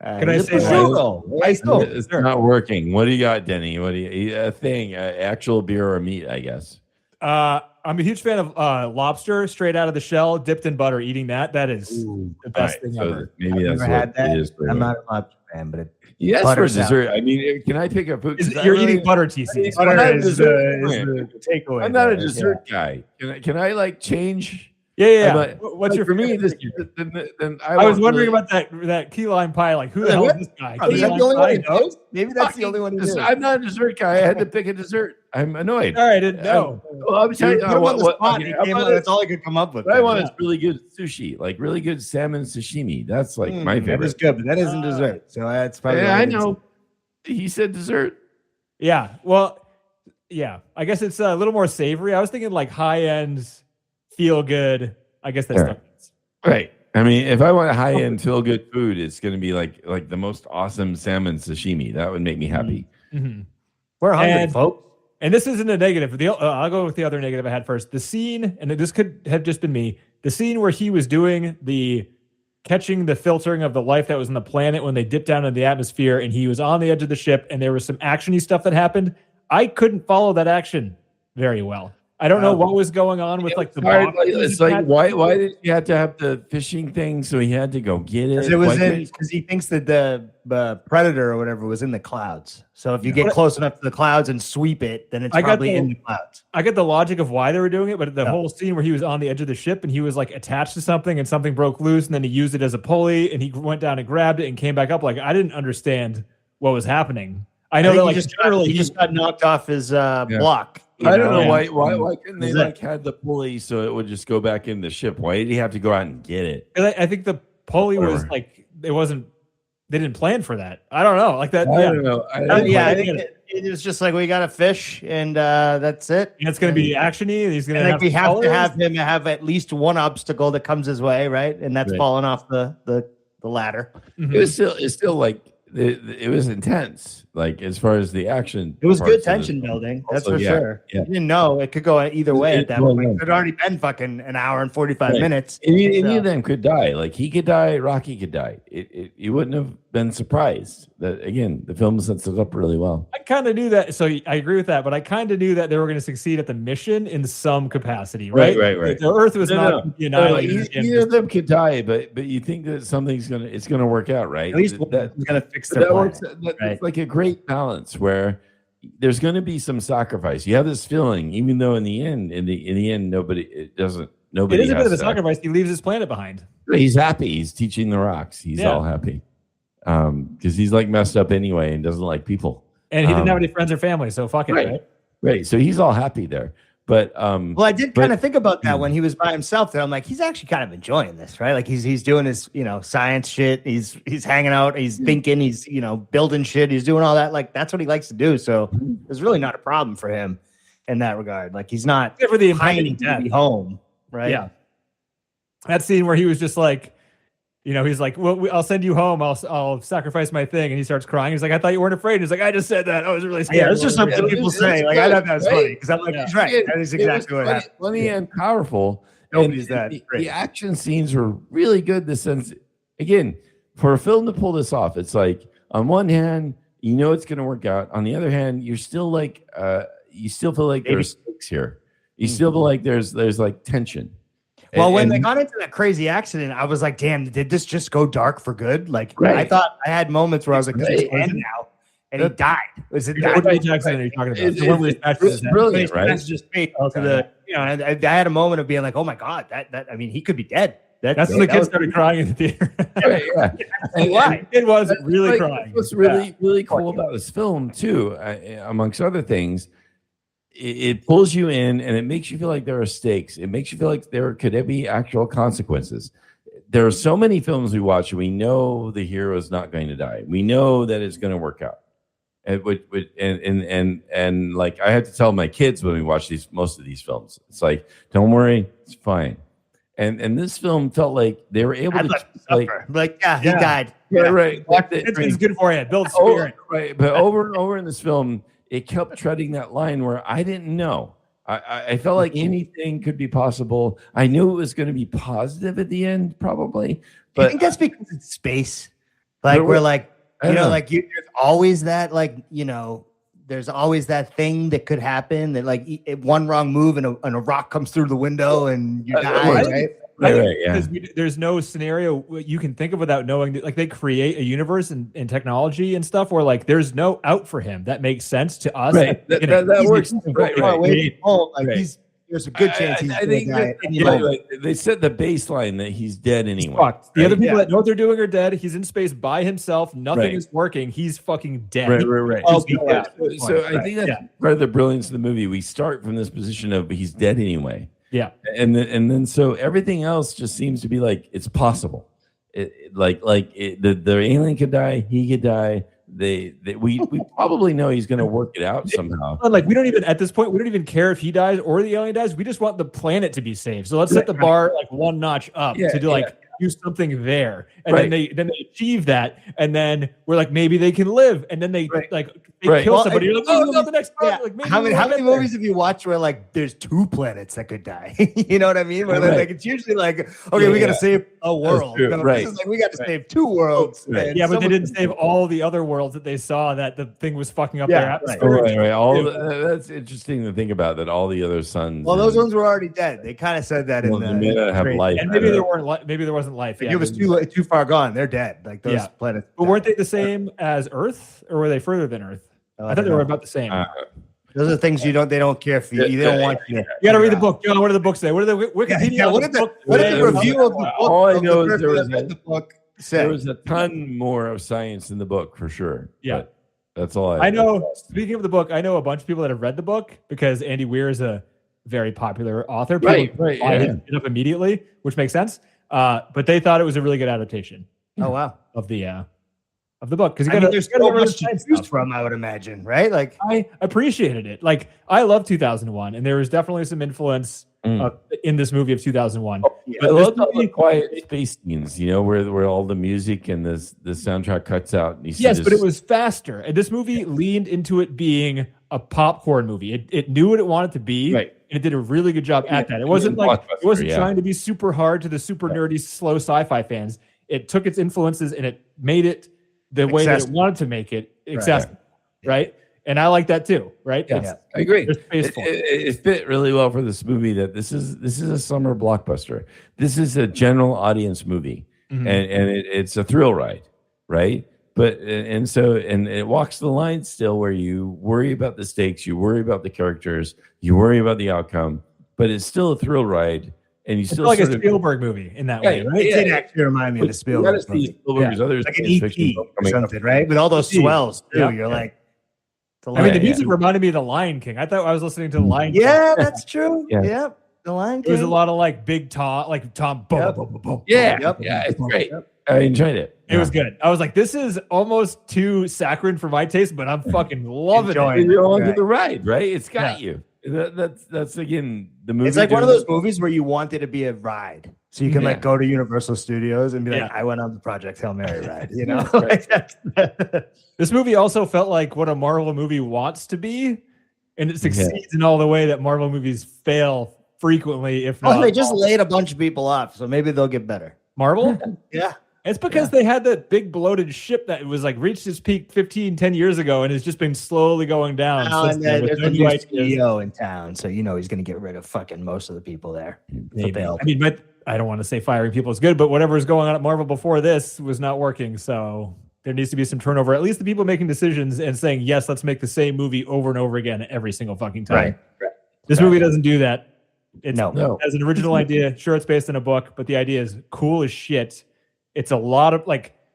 Can I say It's not working. What do you got, Denny? What do you actual beer or meat, I guess. I'm a huge fan of lobster straight out of the shell, dipped in butter. Eating that is the best thing ever. Maybe I've that's never what had that. it is. I'm not a lobster fan, but yes, for dessert. I mean, can I pick up food? You're eating butter, TC. Butter is the takeaway. I'm not a dessert guy. Can I like change? Yeah. What's your for me? Then I was wondering about that key lime pie. Like, who the hell is this guy? Is that the only one he knows? Maybe that's the only one he knows. I'm not a dessert guy. I had to pick a dessert. I'm annoyed. All right, I didn't know. I'm telling you, that's all I could come up with. What I want is really good sushi, like really good salmon sashimi. That's like my favorite. That is good, but that isn't dessert. So that's probably. I know. He said dessert. Yeah. Well, yeah. I guess it's a little more savory. I was thinking like high end. Feel good. I guess that's right. I mean, if I want a high end feel good food, it's going to be like the most awesome salmon sashimi. That would make me happy. Mm-hmm. We're hungry, folks. And this isn't a negative. I'll go with the other negative I had first. The scene, and this could have just been me. The scene where he was doing catching the filtering of the life that was on the planet when they dipped down into the atmosphere, and he was on the edge of the ship, and there was some actiony stuff that happened. I couldn't follow that action very well. I don't know what was going on with like the box. It's like why did you have to have the fishing thing? So he had to go get it. Because he thinks that the predator or whatever was in the clouds. So if you get close enough to the clouds and sweep it, then it's probably in the clouds. I get the logic of why they were doing it, but the whole scene where he was on the edge of the ship and he was like attached to something and something broke loose and then he used it as a pulley and he went down and grabbed it and came back up. Like I didn't understand what was happening. I know that like he just got knocked off his block. I don't know why couldn't they like had the pulley so it would just go back in the ship? Why did he have to go out and get it? I think the pulley was like it wasn't. They didn't plan for that. I don't know. Like that. I don't know. I think it was just like we got a fish and that's it. And it's going to be actiony. And he's going to. We have to have him have at least one obstacle that comes his way, right? And that's falling off the ladder. Mm-hmm. It's still like. It was intense, like as far as the action. It was good tension building, that's for sure. Yeah. You didn't know it could go either way at that point. It had already been fucking an hour and 45 minutes. Any of them could die. Like he could die, Rocky could die. You wouldn't have been surprised that again the film sets it up really well. I kind of knew that, so I agree with that. But I kind of knew that they were going to succeed at the mission in some capacity, right? Right. The Earth was not annihilated. Either of them could die, but you think that it's gonna work out, right? At least that's gonna fix their planet. It's like a great balance where there's going to be some sacrifice. You have this feeling, even though in the end, nobody. It is a bit of a sacrifice. He leaves his planet behind. He's happy. He's teaching the rocks. He's all happy because he's like messed up anyway and doesn't like people. And he didn't have any friends or family, so fuck it, right? Right. So he's all happy there. But I did kind of think about that when he was by himself there. I'm like, he's actually kind of enjoying this, right? Like he's doing his, science shit. He's hanging out, he's thinking, he's, building shit, he's doing all that. Like that's what he likes to do. So there's really not a problem for him in that regard. Like he's not for the pining to be home, right? Yeah. That scene where he was just like, he's like, well, I'll send you home. I'll sacrifice my thing. And he starts crying. He's like, I thought you weren't afraid. He's like, I just said that. I was really scared. Yeah, it's just something people say. Like, I thought that was funny because I'm like, he's right. That is exactly what happened. Funny and powerful. Nobody's that. The action scenes were really good. The sense, again, for a film to pull this off, it's like, on one hand, You know it's going to work out. On the other hand, you're still like, you still feel like there's stakes here. You still feel like there's like tension. Well, when they got into that crazy accident, I was like, damn, did this just go dark for good? Like, I thought I had moments where I was like, this is end now. And he died. Was it that? What accident are you talking about? It's brilliant, right? Just I had a moment of being like, oh my God, I mean, he could be dead. That's when the kids started crying in the theater. Right, yeah. It was really crying. What's really cool about this film, too, amongst other things, it pulls you in and it makes you feel like there are stakes. It makes you feel like there could be actual consequences. There are so many films we watch and we know the hero is not going to die. We know that it's going to work out. And like I had to tell my kids when we watch most of these films, it's like, don't worry, it's fine. And this film felt like they were able to he died. Right. It's good for you. Build spirit. Right. But over and over in this film, it kept treading that line where I didn't know. I felt like anything could be possible. I knew it was going to be positive at the end, probably. But I think that's because it's space. Like we're like, like there's always that, like, there's always that thing that could happen that, like, one wrong move and a rock comes through the window and you die, right? Right, yeah. There's no scenario you can think of without knowing that, like, they create a universe and technology and stuff where, like, there's no out for him. That makes sense to us. Right. That works. Right. There's a good chance he's I think they set the baseline that he's dead anyway. Fucked. The other people that know what they're doing are dead. He's in space by himself. Nothing is working. He's fucking dead. Right. So I think that's part of the brilliance of the movie. We start from this position of he's dead anyway. Yeah. And then so everything else just seems to be like it's possible. The alien could die, he could die. We probably know he's going to work it out somehow. Like, we don't even, at this point, we don't even care if he dies or the alien dies. We just want the planet to be saved. So let's set the bar like one notch up to do something there. And then they achieve that, and then we're like, maybe they can live, and then they kill somebody. You're like, no, the next part. Like, how many movies have you watched where, like, there's two planets that could die? You know what I mean? Where like it's usually like, okay, we got to save a world. This is like, we got to save two worlds. Yeah, but they didn't save all the other worlds that they saw that the thing was fucking up their atmosphere. Right. That's interesting to think about, that all the other suns. Well, those ones were already dead. They kind of said that in the have life. And maybe there weren't. Maybe there wasn't life. It was too far gone. They're dead. Like those planets. But weren't they the same as Earth, or were they further than Earth? I thought they were about the same. Those are things they don't care for you. They don't want you. You got to read the book, John. What do the books say? What are the Wikipedia? What did the review of the book? All I know is there was a ton more of science in the book for sure. Yeah, that's all I know. Speaking of the book, I know a bunch of people that have read the book because Andy Weir is a very popular author. People buy it up immediately, which makes sense. But they thought it was a really good adaptation. Oh wow! Of the book, because there's so much to choose from, I would imagine, right? Like, I appreciated it. Like, I love 2001, and there was definitely some influence in this movie of 2001. But I love the quiet space scenes, where all the music and the soundtrack cuts out. And but it was faster. And this movie leaned into it being a popcorn movie. It knew what it wanted to be, and it did a really good job at that. It wasn't trying to be super hard to the super nerdy, slow sci-fi fans. It took its influences and it made it the way that it wanted to make it accessible, right? And I like that too, right? Yeah, I agree. It fit really well for this movie. That this is a summer blockbuster. This is a general audience movie, and it's a thrill ride, right? But and it walks the line still, where you worry about the stakes, you worry about the characters, you worry about the outcome, but it's still a thrill ride. And you still like a Spielberg movie in that way, right? It did actually remind me of the Spielberg movie. Like an E.T. or something, right? With all those swells too. You're like, the music reminded me of The Lion King. I thought I was listening to The Lion King. Yeah, that's true. Yeah. The Lion King. There's a lot of like big Tom, boom. Yeah, it's great. I enjoyed it. It was good. I was like, this is almost too saccharine for my taste, but I'm fucking loving it. You're on to the ride, right? It's got you. That's again the movie. It's like one of those movies where you want it to be a ride, so you can like go to Universal Studios and be like, I went on the Project Hail Mary ride. This movie also felt like what a Marvel movie wants to be, and it succeeds in all the way that Marvel movies fail frequently. If not, they just laid a bunch of people off, so maybe they'll get better. Marvel, It's because they had that big bloated ship that was like reached its peak 10 years ago and has just been slowly going down. And there's a new CEO in town, so he's going to get rid of fucking most of the people there. I mean, but I don't want to say firing people is good, but whatever was going on at Marvel before this was not working. So there needs to be some turnover. At least the people making decisions and saying, yes, let's make the same movie over and over again every single fucking time. Right. This movie doesn't do that. It has an original idea. Sure, it's based in a book, but the idea is cool as shit. It's a lot of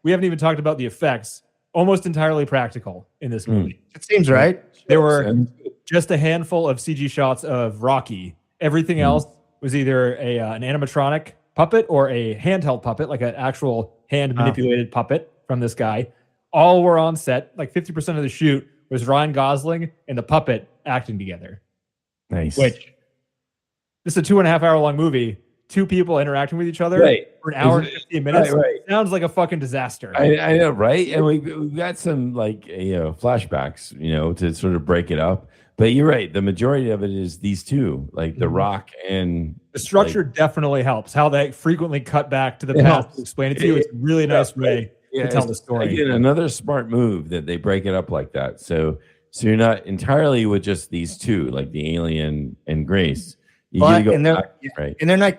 we haven't even talked about the effects. Almost entirely practical in this movie. It seems right. There were just a handful of CG shots of Rocky. Everything else was either an animatronic puppet or a handheld puppet, like an actual hand manipulated puppet from this guy. All were on set. Like 50% of the shoot was Ryan Gosling and the puppet acting together. Nice. Which this is a 2.5 hour long movie. 2 people interacting with each other for an hour and 15 minutes. Right. Sounds like a fucking disaster. I know, right? And we've got some flashbacks, to sort of break it up. But you're right. The majority of it is these two, like The Rock and the structure definitely helps. How they frequently cut back to the past to explain it to you. It's a really nice way to tell the story. Again, another smart move that they break it up like that. So you're not entirely with just these two, like the alien and Grace. They're not really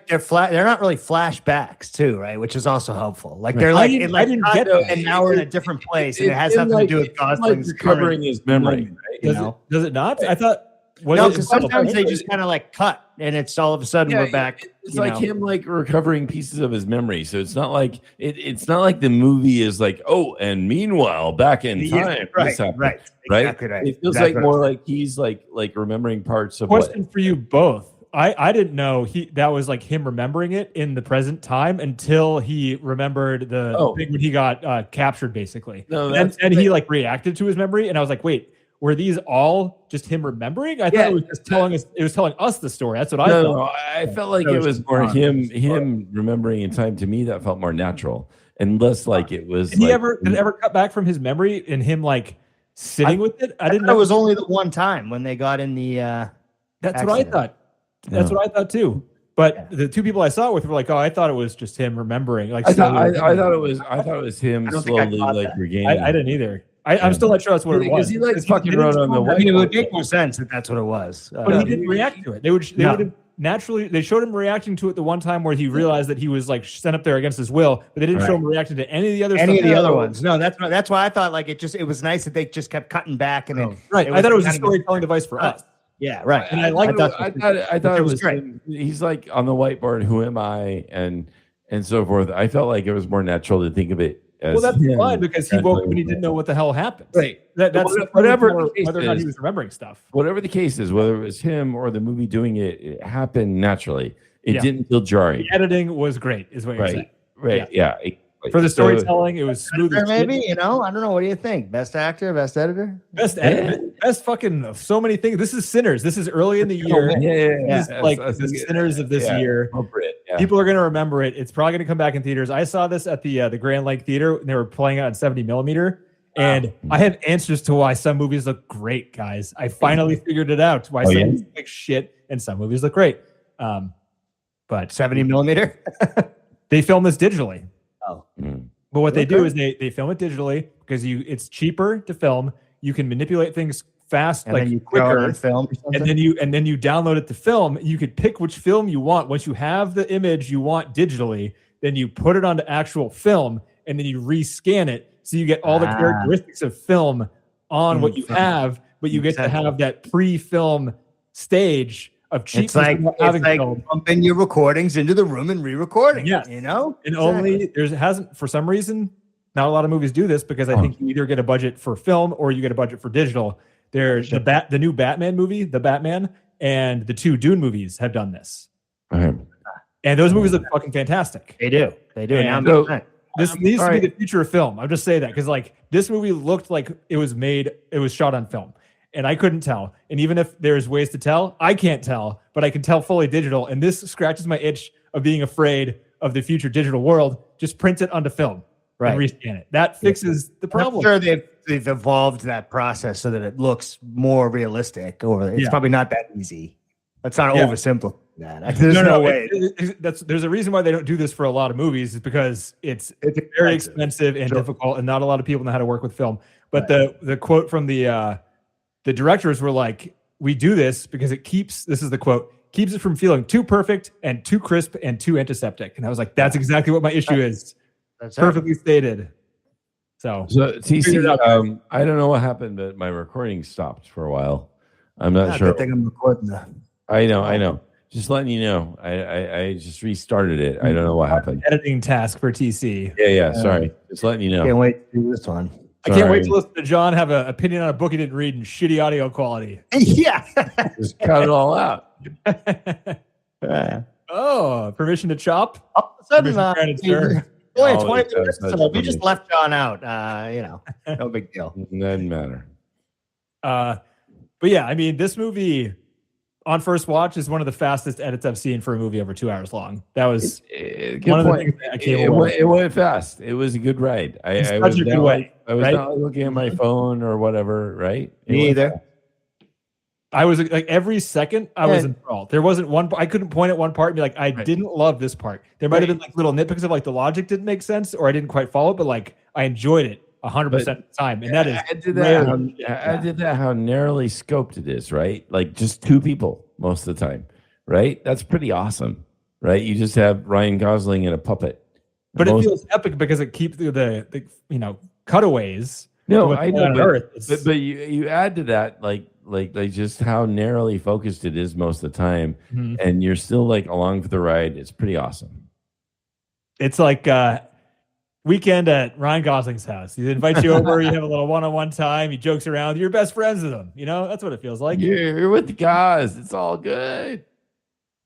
flashbacks too, right? Which is also helpful. Like they're like, I didn't get that. And now we're in a different place, and it has nothing to do with Gosling's recovering his memory. Right? Does it not? I thought. Because sometimes they just kind of like cut, and it's all of a sudden we're back. It's like him like recovering pieces of his memory. So it's not like it's not like the movie is like, oh, and meanwhile back in time, right? Exactly right. It feels like more like he's like remembering parts of. Question for you both. I didn't know that was like him remembering it in the present time until he remembered the thing when he got captured, basically. No, and he like reacted to his memory, and I was like, wait, were these all just him remembering? I thought it was just telling us. It was telling us the story. That's what I thought. No, I felt like it was more him remembering in time. To me, that felt more natural and less like it was. Did it ever cut back from his memory and him like sitting with it? I didn't know. It was only the one time when they got in the. That's accident. what I thought. That's what I thought too. But the 2 people I saw it with were like, "Oh, I thought it was just him remembering." Like, I thought it was him slowly like regaining. I didn't either. I'm still not sure that's what it was. Because he like fucking wrote on the white. It would make more sense that that's what it was. But he didn't react to it. They would have naturally. They showed him reacting to it the one time where he realized that he was like sent up there against his will, but they didn't show him reacting to any of the other ones. No, that's why I thought like it was nice that they just kept cutting back and then I thought it was a storytelling device for us. Yeah, right. And I thought it was great. He's like on the whiteboard, who am I, and so forth. I felt like it was more natural to think of it as that's fine because he woke up and he didn't know what the hell happened. Right. That's whatever whether or not he was remembering stuff. Whatever the case is, whether it was him or the movie doing it, it happened naturally. It didn't feel jarring. The editing was great, is what you're saying. Right. Yeah. For the storytelling, it was smooth. Maybe, I don't know. What do you think? Best actor, best editor? Best editor, best fucking so many things. This is Sinners. This is early in the year. This is like the Sinners of this year. People are going to remember it. It's probably going to come back in theaters. I saw this at the Grand Lake Theater, and they were playing it on 70 millimeter. And I have answers to why some movies look great, guys. I finally figured it out. Why some movies look like shit and some movies look great. But 70 millimeter? They film this digitally. But what they do is they film it digitally because it's cheaper to film. You can manipulate things fast, and like then you quicker, film, and then you download it to film. You could pick which film you want. Once you have the image you want digitally, then you put it onto actual film, and then you rescan it so you get all the characteristics of film on what you have, but you get to have that pre-film stage of cheapness. It's like pumping your recordings into the room and re-recording. Yeah, and only hasn't for some reason. Not a lot of movies do this because I think you either get a budget for film or you get a budget for digital. There's the new Batman movie, The Batman, and the 2 Dune movies have done this. And those movies look fucking fantastic. They do. This needs to be the future of film. I'll just say that because like this movie looked like it was shot on film. And I couldn't tell. And even if there's ways to tell, I can't tell, but I can tell fully digital. And this scratches my itch of being afraid of the future digital world. Just print it onto film and rescan it. That fixes the problem. I'm sure they've evolved that process so that it looks more realistic. Or it's probably not that easy. Let's not oversimplify. that. There's no way. There's a reason why they don't do this for a lot of movies, is because it's very expensive and difficult, and not a lot of people know how to work with film. But the quote from the directors were like, "We do this because it keeps," this is the quote, "keeps it from feeling too perfect and too crisp and too antiseptic." And I was like, "That's exactly what my issue is." That's perfectly stated. So TC, I don't know what happened, but my recording stopped for a while. I'm not sure. I think I'm recording that. I know. Just letting you know. I just restarted it. I don't know what happened. Editing task for TC. Yeah. Sorry. Just letting you know. Can't wait to do this one. I can't wait to listen to John have an opinion on a book he didn't read in shitty audio quality. Yeah. Just cut it all out. Oh, permission to chop? All of a sudden, sir. 20 minutes. So we just left John out. No big deal. Doesn't matter. But yeah, I mean, this movie on first watch is one of the fastest edits I've seen for a movie over 2 hours long. That was one of the things that I came it went fast. It was a good ride. I was not looking at my phone or whatever, right? Me either. I was like, every second I was enthralled. There wasn't one, I couldn't point at one part and be like, I didn't love this part. There might have been like little nitpicks of like the logic didn't make sense or I didn't quite follow it, but like I enjoyed it 100% of the time. And that is I did that how narrowly scoped it is, right? Like just two people most of the time, right? That's pretty awesome, right? You just have Ryan Gosling and a puppet. But it feels epic because it keeps the cutaways. No, I know, but you add to that like just how narrowly focused it is most of the time, and you're still like along for the ride. It's pretty awesome. It's like weekend at Ryan Gosling's house. He invites you over, you have a little one-on-one time, he jokes around, you're best friends with him. You know, that's what it feels like. You're with the guys. It's all good.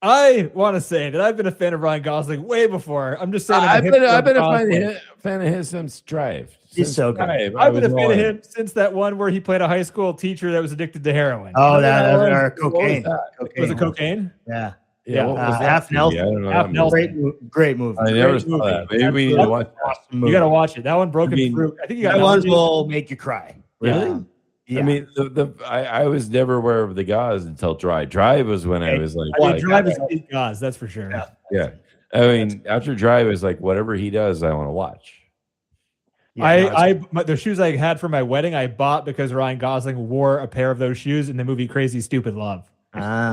I want to say that I've been a fan of Ryan Gosling way before. I'm just saying I've been a fan of his since Drive. He's so good. I've been a fan of him since that one where he played a high school teacher that was addicted to heroin. Oh, that cocaine. Was it cocaine? Yeah. Half Nelson. Half Nelson. Great movie. I never saw that. Maybe we need to watch that. You got to watch it. That one, Broken Fruit. I think you got that one will make you cry. Really? Yeah. I mean, I was never aware of the gauze until Drive. Drive was when I was like, Drive is gauze, that's for sure. Yeah. I mean, after Drive is like whatever he does, I want to watch. Yeah, the shoes I had for my wedding, I bought because Ryan Gosling wore a pair of those shoes in the movie Crazy Stupid Love,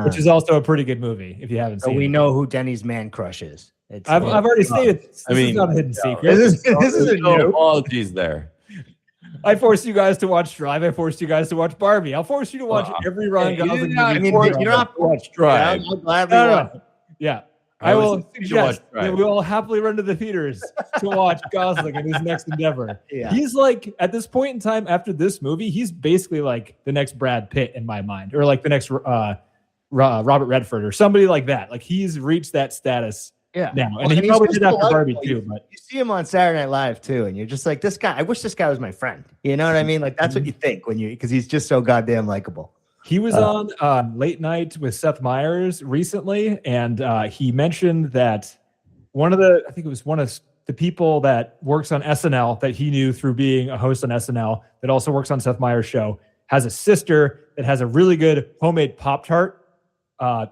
which is also a pretty good movie if you haven't seen it. We know who Denny's man crush is. I've already stated this. This is not a hidden secret. This is no apologies there. I forced you guys to watch Drive. I forced you guys to watch Barbie. I'll force you to watch every Ryan Gosling movie. You don't have to watch Drive. I'll gladly watch. Yeah. I will suggest that we all happily run to the theaters to watch Gosling in his next endeavor. Yeah. He's like, at this point in time, after this movie, he's basically like the next Brad Pitt in my mind, or like the next Robert Redford or somebody like that. Like he's reached that status now. And he probably did after Barbie too. But you see him on Saturday Night Live too, and you're just like, this guy, I wish this guy was my friend. You know what I mean? Like that's what you think because he's just so goddamn likable. He was on Late Night with Seth Meyers recently, and he mentioned that one of the people that works on SNL that he knew through being a host on SNL that also works on Seth Meyers' show has a sister that has a really good homemade Pop-Tart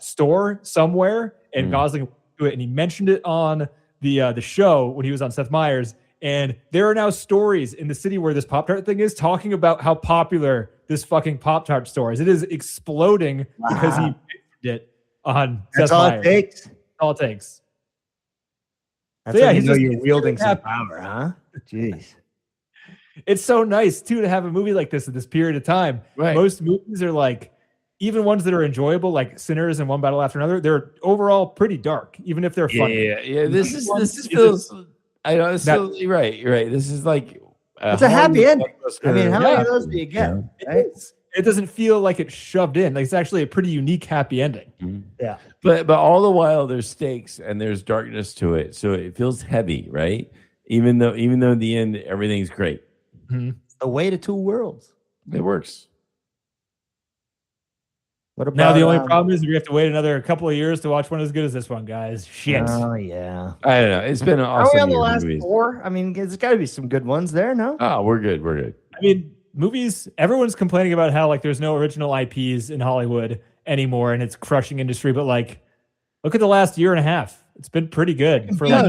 store somewhere, and Gosling went to it, and he mentioned it on the show when he was on Seth Meyers, and there are now stories in the city where this Pop-Tart thing is talking about how popular this fucking Pop-Tart store is. It is exploding because he mentioned it on Seth Meyers. That's all it takes. That's how you know you're wielding some power, huh? Jeez. It's so nice, too, to have a movie like this at this period of time. Right. Most movies are like, even ones that are enjoyable, like Sinners and One Battle After Another, they're overall pretty dark, even if they're funny. Yeah. This feels... I know, you're right. You're right. This is like... It's a happy ending. I mean, how many of those do you get? Right? It doesn't feel like it's shoved in. Like it's actually a pretty unique happy ending. Mm-hmm. Yeah. But all the while there's stakes and there's darkness to it. So it feels heavy, right? Even though in the end everything's great. Mm-hmm. It's the way to two worlds. It works. What about, now the only problem is we have to wait another couple of years to watch one as good as this one, guys. Shit. Oh yeah. I don't know. It's been an awesome. Are we on the last four? I mean, there's got to be some good ones there, no? Oh, we're good. We're good. I mean, movies. Everyone's complaining about how like there's no original IPs in Hollywood anymore, and it's crushing industry. But like, Look at the last year and a half. It's been pretty good for like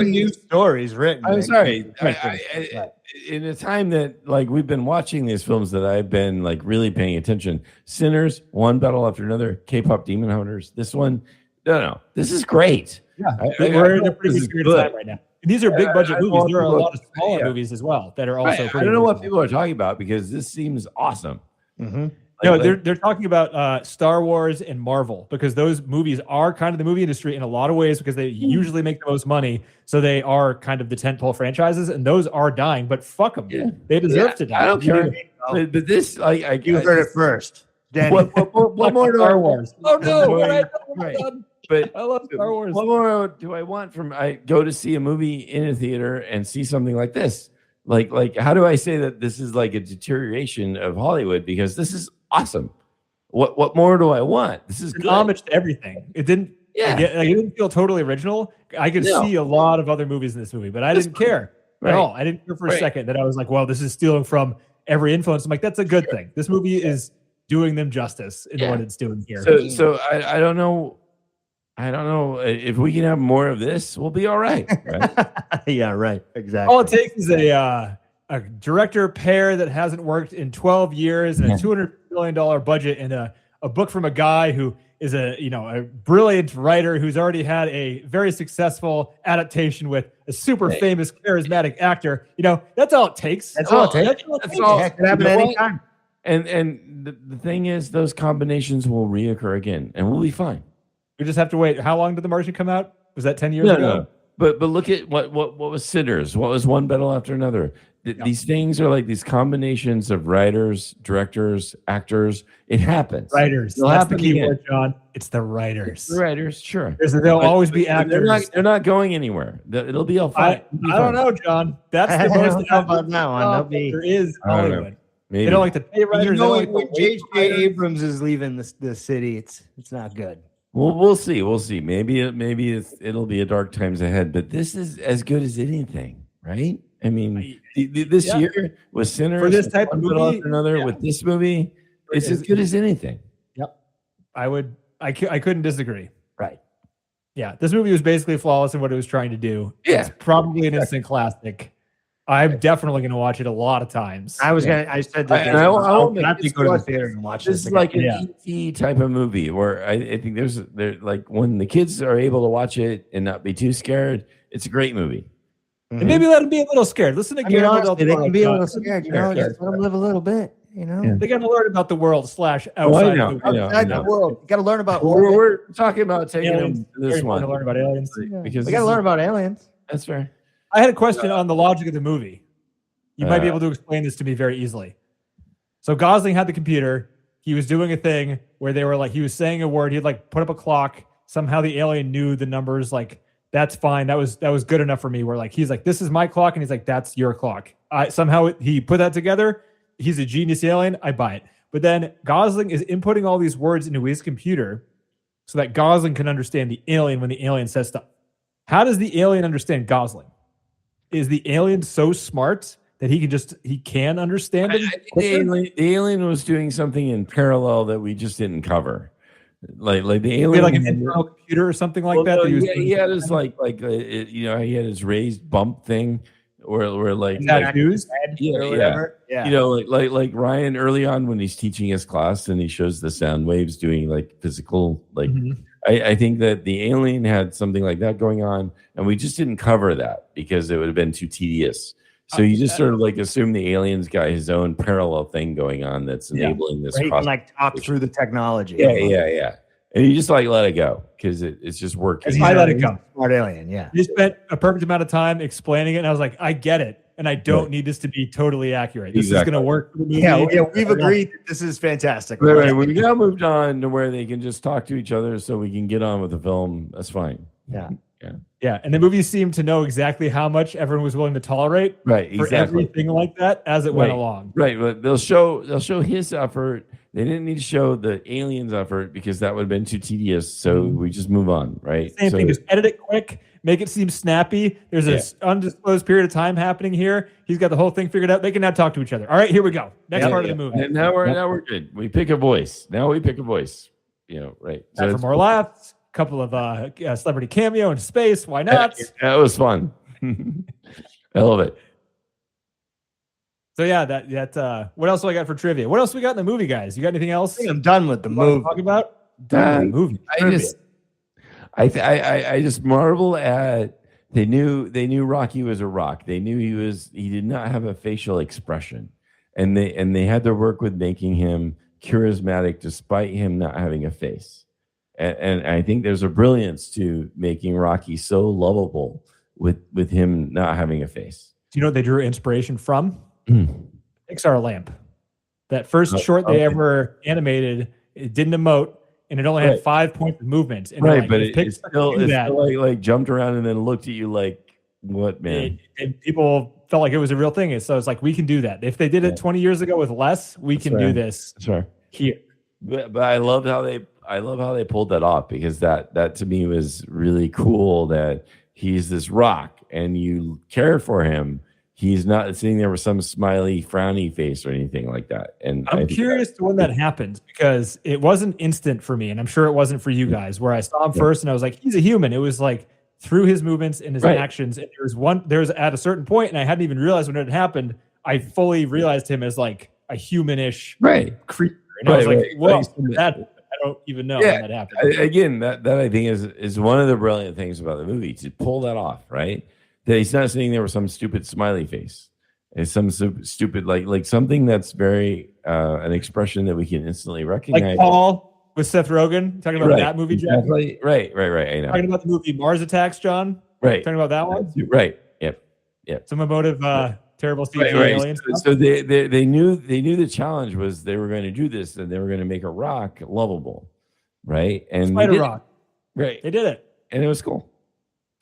new stories written. I'm sorry. Right. In a time that like we've been watching these films that I've been like really paying attention. Sinners, one battle after another. K-pop Demon Hunters. This one, no. This is great. Yeah, we're in a pretty good period of time right now. And these are big budget movies. There are a lot of smaller movies as well that are also. I don't know what people are talking about because this seems awesome. Mm-hmm. They're talking about Star Wars and Marvel because those movies are kind of the movie industry in a lot of ways because they usually make the most money. So they are kind of the tentpole franchises, and those are dying. But fuck them, they deserve to die. I don't care. But this, you heard it first. Danny. What more Star Wars? Oh no! Right. But I love Star Wars. What more do I want from? I go to see a movie in a theater and see something like this. Like, how do I say that this is like a deterioration of Hollywood? Because this is awesome. What more do I want? This is an homage to everything. It didn't. Yeah, it didn't feel totally original. I could see a lot of other movies in this movie, but I didn't care at all. I didn't care for a second that I was like, well, this is stealing from every influence. I'm like, that's a good thing. This movie is doing them justice in what it's doing here. So I don't know. I don't know if we can have more of this. We'll be all right. Yeah, right. Exactly. All it takes is a director pair that hasn't worked in 12 years and a $200 million budget and a book from a guy who is a brilliant writer who's already had a very successful adaptation with a super famous charismatic actor. That's all it takes. That's all it takes. That's all. It can happen anytime. And the thing is, those combinations will reoccur again, and we'll be fine. We just have to wait. How long did The Martian come out? Was that 10 years ago? No. But look at what was Sinners? What was One Battle After Another? These things are like these combinations of writers, directors, actors. It happens. Writers. That's the key word, John. It's the writers. The writers, sure. There'll always be actors. They're not going anywhere. It'll be all fine. I don't know, John. That's the most about that one. There is Hollywood. Maybe. They don't like to pay writers. When J.J. Abrams is leaving the city, it's not good. Well, we'll see. We'll see. Maybe it'll be a dark times ahead. But this is as good as anything, right? I mean, this year with Sinners, for this type of movie, another with this movie, it's as good as anything. Yep, I couldn't disagree. Right. Yeah, this movie was basically flawless in what it was trying to do. Yeah, it's probably an instant classic. I'm definitely going to watch it a lot of times. I said that. I'll have to go to the theater and watch this. This is like an E.T. type of movie where I think there's like when the kids are able to watch it and not be too scared, it's a great movie. And maybe let them be a little scared. Listen to Guillermo del Toro. They can be a little scared. Just let them live a little bit. They got to learn about the world / outside the world. You got to learn about. We're talking about taking them to this one to learn about aliens because we got to learn about aliens. That's fair. I had a question on the logic of the movie. You might be able to explain this to me very easily. So Gosling had the computer. He was doing a thing where they were like, he was saying a word. He'd like put up a clock. Somehow the alien knew the numbers. Like, that's fine. That was good enough for me. Where like, he's like, this is my clock. And he's like, that's your clock. Somehow he put that together. He's a genius alien. I buy it. But then Gosling is inputting all these words into his computer so that Gosling can understand the alien when the alien says stuff. How does the alien understand Gosling? Is the alien so smart that he can understand him? I think the alien was doing something in parallel that we just didn't cover. Like the alien, like an internal computer or something like that. He had his he had his raised bump thing, or like tattoos. Like Ryan early on when he's teaching his class and he shows the sound waves doing like physical like. Mm-hmm. I think that the alien had something like that going on, and we just didn't cover that because it would have been too tedious. So you just sort of like assume the alien's got his own parallel thing going on that's enabling this. Right, like talk through the technology. Yeah. And you just like let it go because it's just working. I let it go. Smart alien, yeah. You spent a perfect amount of time explaining it, and I was like, I get it, and I don't need this to be totally accurate. This is going to work for the movie. Yeah, we've agreed that this is fantastic. Right. We now moved on to where they can just talk to each other so we can get on with the film. That's fine. Yeah, and the movie seemed to know exactly how much everyone was willing to tolerate for everything like that as it went along. Right, but they'll show his effort. They didn't need to show the alien's effort because that would have been too tedious. So we just move on, right? Same thing. Just edit it quick, make it seem snappy. There's an undisclosed period of time happening here. He's got the whole thing figured out. They can now talk to each other. All right, here we go. Next part of the movie. And now we're good. We pick a voice. Now we pick a voice. Right. Time for more laughs. couple of celebrity cameo in space. Why not? That was fun. I love it. So yeah, that what else do I got for trivia? What else we got in the movie, guys? You got anything else? I think I'm done with the movie. Talk about done with the movie. I just marvel at they knew Rocky was a rock. They knew he did not have a facial expression, and they had to work with making him charismatic despite him not having a face. And I think there's a brilliance to making Rocky so lovable with him not having a face. Do you know what they drew inspiration from? Pixar lamp. That first short they ever animated, it didn't emote, and it only had 5 points of movement. And Right, like, but it still like jumped around and then looked at you like, what, man? And people felt like it was a real thing. So it's like, we can do that. If they did it 20 years ago with less, we can do this here. But I loved how they pulled that off, because that to me was really cool, that he's this rock and you care for him. He's not sitting there with some smiley, frowny face or anything like that. And I'm curious to when that happened, because it wasn't instant for me, and I'm sure it wasn't for you guys, where I saw him first and I was like, he's a human. It was like through his movements and his actions. And there was at a certain point, and I hadn't even realized when it happened, I fully realized him as like a humanish creature. And I was like, well, that I don't even know when that happened. Again, that I think is one of the brilliant things about the movie, to pull that off, right? That he's not sitting there with some stupid smiley face. It's some stupid like something that's very an expression that we can instantly recognize. Like Paul with Seth Rogen, talking about that movie, Jack. Exactly. Right. I know. Talking about the movie Mars Attacks, John. Right. Talking about that one. Right. Yep. Some emotive terrible CGI aliens. So they knew the challenge was they were going to do this, and they were going to make a rock lovable, right? And Spider Rock. Right. They did it, and it was cool.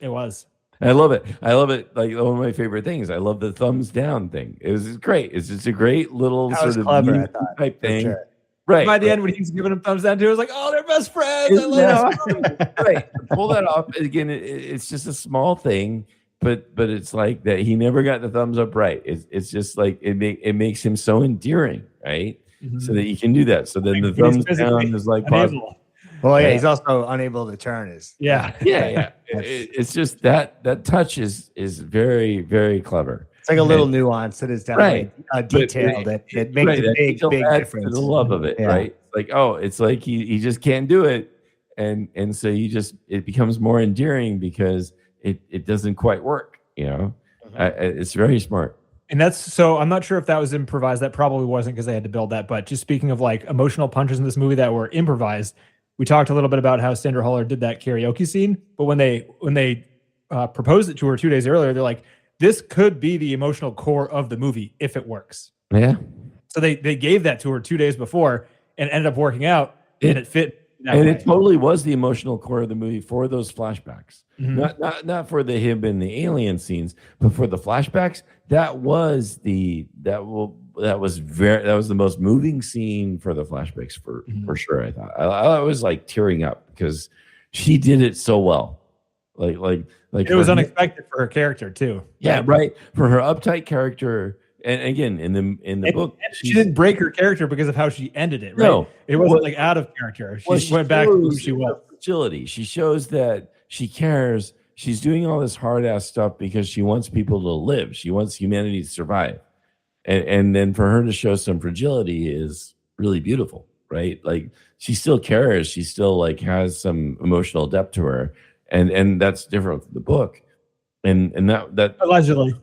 It was. I love it. Like one of my favorite things. I love the thumbs down thing. It was great. It's just a great little sort of clever, type thing. Sure. Right. By the end, when he's giving him thumbs down too, I was like, oh, they're best friends. I love it. Right. Pull that off. Again, it's just a small thing, but it's like that he never got the thumbs up right. It's just like it makes him so endearing, right? Mm-hmm. So that he can do that. So then the thumbs down is like positive. Well, he's also unable to turn his. Yeah. It's just that touch is very, very clever. It's like a little nuance that is definitely a detail that makes a big difference. The love of it, right? Like, it's like he just can't do it, and so it becomes more endearing because it doesn't quite work. It's very smart. And I'm not sure if that was improvised. That probably wasn't, because they had to build that. But just speaking of like emotional punches in this movie that were improvised. We talked a little bit about how Sandra Huller did that karaoke scene, but when they proposed it to her 2 days earlier, they're like, this could be the emotional core of the movie if it works. Yeah. So they gave that to her 2 days before, and ended up working out, and it fit. It totally was the emotional core of the movie for those flashbacks. Mm-hmm. Not for the him and the alien scenes, but for the flashbacks. That was the most moving scene for the flashbacks for sure. I thought I was like tearing up because she did it so well. Like it was unexpected for her character too. Yeah, right. For her uptight character, and again in the book, she didn't break her character because of how she ended it. Right? No, it wasn't like out of character. She went back to who she was. Fragility. She shows that she cares. She's doing all this hard ass stuff because she wants people to live. She wants humanity to survive. And then for her to show some fragility is really beautiful, right? Like she still cares. She still like has some emotional depth to her. And that's different from the book. And that allegedly.